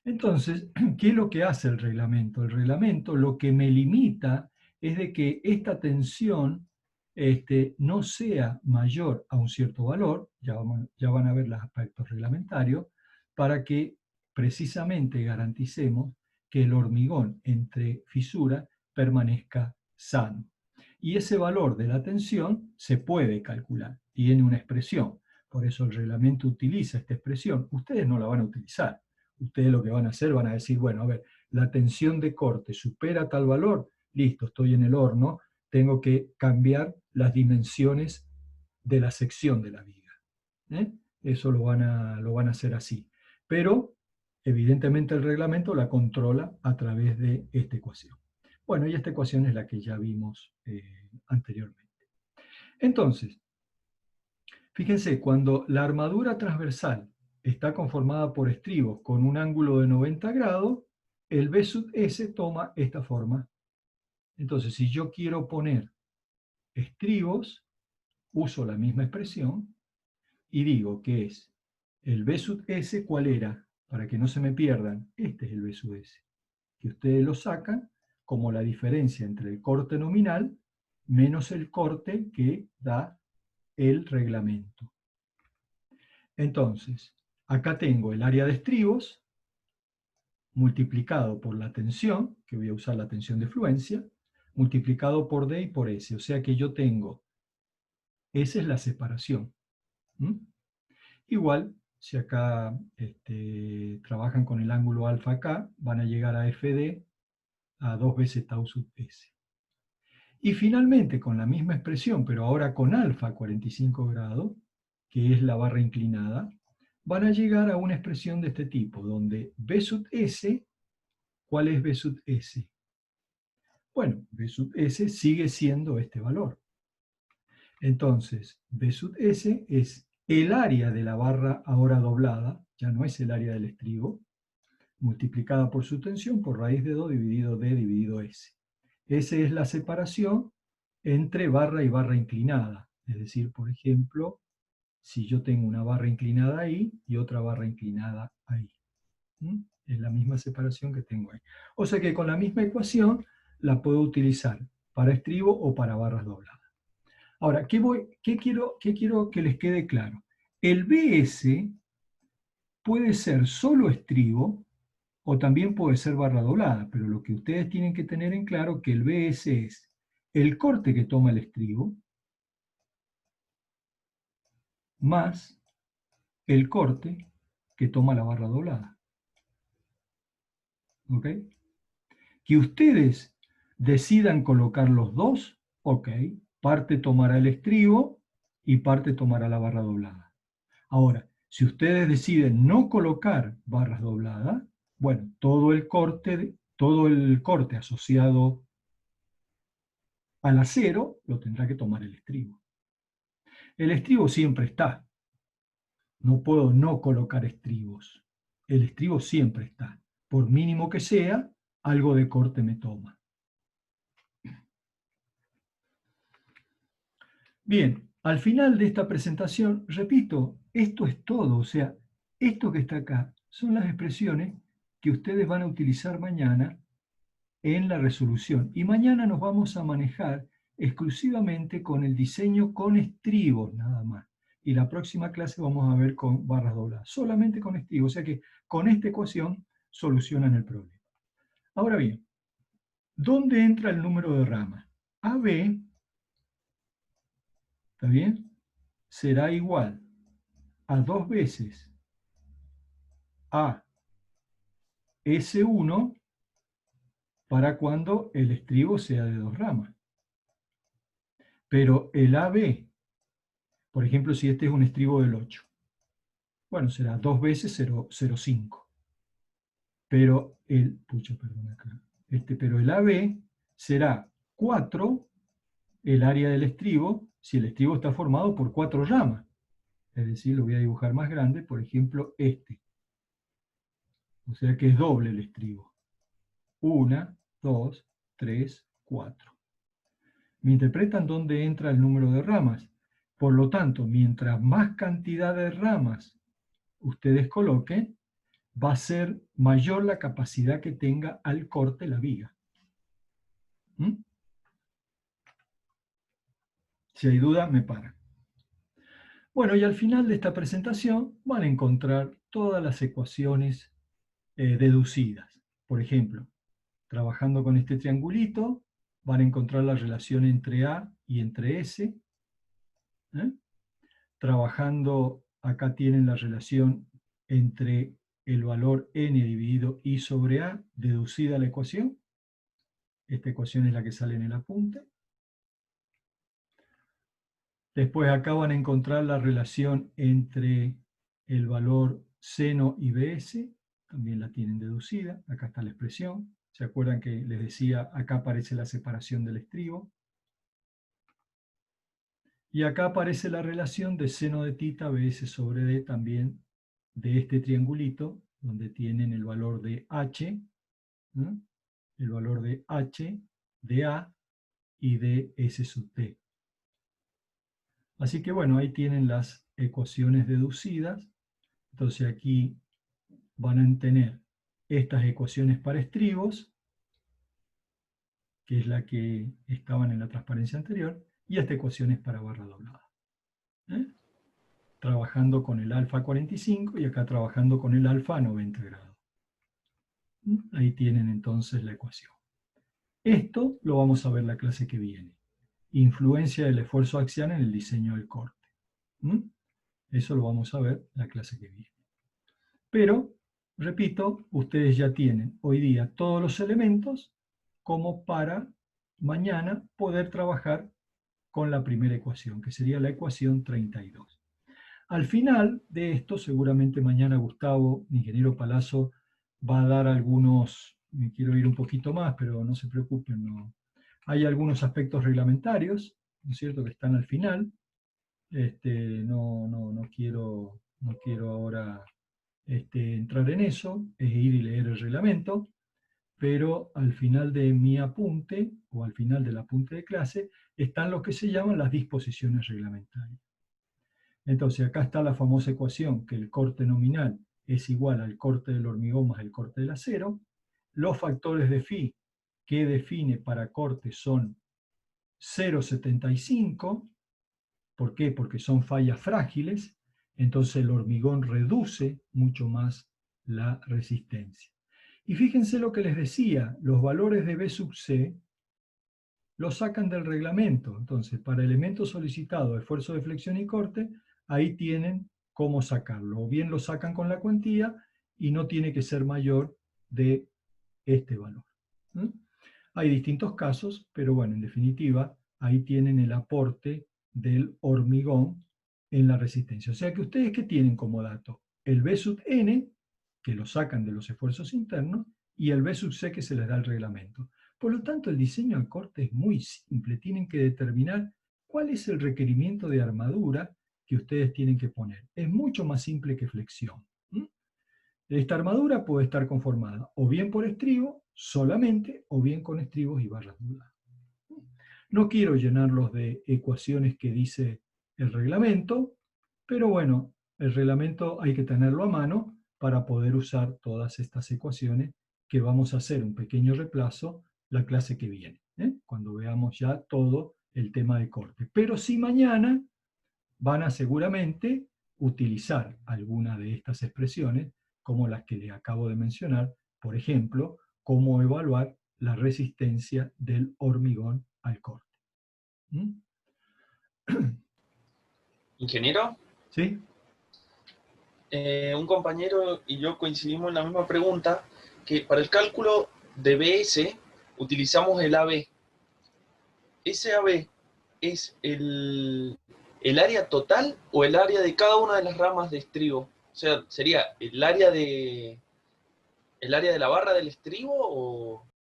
Entonces, ¿qué es lo que hace el reglamento? El reglamento lo que me limita es de que esta tensión no sea mayor a un cierto valor, ya van a ver los aspectos reglamentarios, para que precisamente garanticemos que el hormigón entre fisura permanezca sano. Y ese valor de la tensión se puede calcular, tiene una expresión. Por eso el reglamento utiliza esta expresión. Ustedes no la van a utilizar. Ustedes lo que van a hacer, van a decir, bueno, a ver, la tensión de corte supera tal valor, listo, estoy en el horno, tengo que cambiar las dimensiones de la sección de la viga. Eso lo van a hacer así. Pero, evidentemente, el reglamento la controla a través de esta ecuación. Bueno, y esta ecuación es la que ya vimos anteriormente. Entonces, fíjense, cuando la armadura transversal está conformada por estribos con un ángulo de 90 grados, el B sub S toma esta forma. Entonces, si yo quiero poner estribos, uso la misma expresión y digo que es el B sub S, ¿cuál era? Para que no se me pierdan, este es el B sub S, que ustedes lo sacan como la diferencia entre el corte nominal menos el corte que da el reglamento. Entonces, acá tengo el área de estribos multiplicado por la tensión, que voy a usar la tensión de fluencia, multiplicado por D y por S. O sea que yo tengo, esa es la separación. Igual, si acá trabajan con el ángulo alfa acá, van a llegar a FD a 2 veces tau sub S. Y finalmente, con la misma expresión, pero ahora con alfa a 45 grados, que es la barra inclinada, van a llegar a una expresión de este tipo, donde B sub S, ¿cuál es B sub S? Bueno, B sub S sigue siendo este valor. Entonces, B sub S es el área de la barra ahora doblada, ya no es el área del estribo, multiplicada por su tensión por raíz de 2 dividido D dividido S. Esa es la separación entre barra y barra inclinada. Es decir, por ejemplo, si yo tengo una barra inclinada ahí y otra barra inclinada ahí. Es la misma separación que tengo ahí. O sea que con la misma ecuación la puedo utilizar para estribo o para barras dobladas. Ahora, ¿qué quiero que les quede claro? El BS puede ser solo estribo o también puede ser barra doblada, pero lo que ustedes tienen que tener en claro es que el BS es el corte que toma el estribo más el corte que toma la barra doblada. ¿Ok? Que ustedes decidan colocar los dos, ok, parte tomará el estribo y parte tomará la barra doblada. Ahora, si ustedes deciden no colocar barras dobladas, bueno, todo el corte asociado al acero lo tendrá que tomar el estribo. El estribo siempre está. No puedo no colocar estribos. El estribo siempre está. Por mínimo que sea, algo de corte me toma. Bien, al final de esta presentación, repito, esto es todo, o sea, esto que está acá son las expresiones que ustedes van a utilizar mañana en la resolución. Y mañana nos vamos a manejar exclusivamente con el diseño con estribos nada más. Y la próxima clase vamos a ver con barras dobladas, solamente con estribos, o sea que con esta ecuación solucionan el problema. Ahora bien, ¿dónde entra el número de ramas? AB, ¿está bien?, será igual a 2 veces a S1 para cuando el estribo sea de 2 ramas. Pero el AB, por ejemplo, si este es un estribo del 8, bueno, será 2 veces 0,5. Pero pero el AB será 4 el área del estribo si el estribo está formado por 4 ramas. Es decir, lo voy a dibujar más grande, por ejemplo, este. O sea que es doble el estribo. 1, 2, 3, 4. Me interpretan dónde entra el número de ramas. Por lo tanto, mientras más cantidad de ramas ustedes coloquen, va a ser mayor la capacidad que tenga al corte la viga. ¿Mm? Si hay duda, me paran. Bueno, y al final de esta presentación van a encontrar todas las ecuaciones deducidas. Por ejemplo, trabajando con este triangulito, van a encontrar la relación entre A y entre S. Trabajando, acá tienen la relación entre el valor n dividido i sobre a, deducida la ecuación. Esta ecuación es la que sale en el apunte. Después acá van a encontrar la relación entre el valor seno y bs, también la tienen deducida. Acá está la expresión. ¿Se acuerdan que les decía, acá aparece la separación del estribo? Y acá aparece la relación de seno de θ bs sobre d también de este triangulito, donde tienen el valor de h, ¿no?, el valor de h, de a y de s sub t. Así que bueno, ahí tienen las ecuaciones deducidas. Entonces aquí van a tener estas ecuaciones para estribos, que es la que estaban en la transparencia anterior, y esta ecuación es para barra doblada. Trabajando con el alfa 45 y acá trabajando con el alfa a 90 grados. Ahí tienen entonces la ecuación. Esto lo vamos a ver la clase que viene. Influencia del esfuerzo axial en el diseño del corte. Eso lo vamos a ver la clase que viene. Pero, repito, ustedes ya tienen hoy día todos los elementos como para mañana poder trabajar con la primera ecuación, que sería la ecuación 32. Al final de esto, seguramente mañana Gustavo, mi ingeniero Palazzo, va a dar algunos, me quiero ir un poquito más, pero no se preocupen, no. Hay algunos aspectos reglamentarios, ¿no es cierto?, que están al final. No quiero ahora entrar en eso, es ir y leer el reglamento, pero al final de mi apunte, o al final del apunte de clase, están lo que se llaman las disposiciones reglamentarias. Entonces acá está la famosa ecuación que el corte nominal es igual al corte del hormigón más el corte del acero. Los factores de phi que define para corte son 0,75. ¿Por qué? Porque son fallas frágiles. Entonces el hormigón reduce mucho más la resistencia. Y fíjense lo que les decía, los valores de B sub C los sacan del reglamento. Entonces, para elementos solicitados, esfuerzo de flexión y corte, ahí tienen cómo sacarlo. O bien lo sacan con la cuantía y no tiene que ser mayor de este valor. Hay distintos casos, pero bueno, en definitiva, ahí tienen el aporte del hormigón en la resistencia. O sea que ustedes, ¿qué tienen como dato? El B sub n, que lo sacan de los esfuerzos internos, y el B sub c que se les da el reglamento. Por lo tanto, el diseño de corte es muy simple. Tienen que determinar cuál es el requerimiento de armadura que ustedes tienen que poner. Es mucho más simple que flexión. Esta armadura puede estar conformada o bien por estribo solamente, o bien con estribos y barras dobladas. No quiero llenarlos de ecuaciones que dice el reglamento, pero bueno, el reglamento hay que tenerlo a mano para poder usar todas estas ecuaciones que vamos a hacer un pequeño repaso la clase que viene, cuando veamos ya todo el tema de corte. Pero si mañana van a seguramente utilizar alguna de estas expresiones, como las que les acabo de mencionar, por ejemplo, cómo evaluar la resistencia del hormigón al corte. ¿Mm? Ingeniero, ¿Sí? Un compañero y yo coincidimos en la misma pregunta, que para el cálculo de BS utilizamos el AB. ¿Ese AB es el área total o el área de cada una de las ramas de estribo? O sea, ¿sería el área de la barra del estribo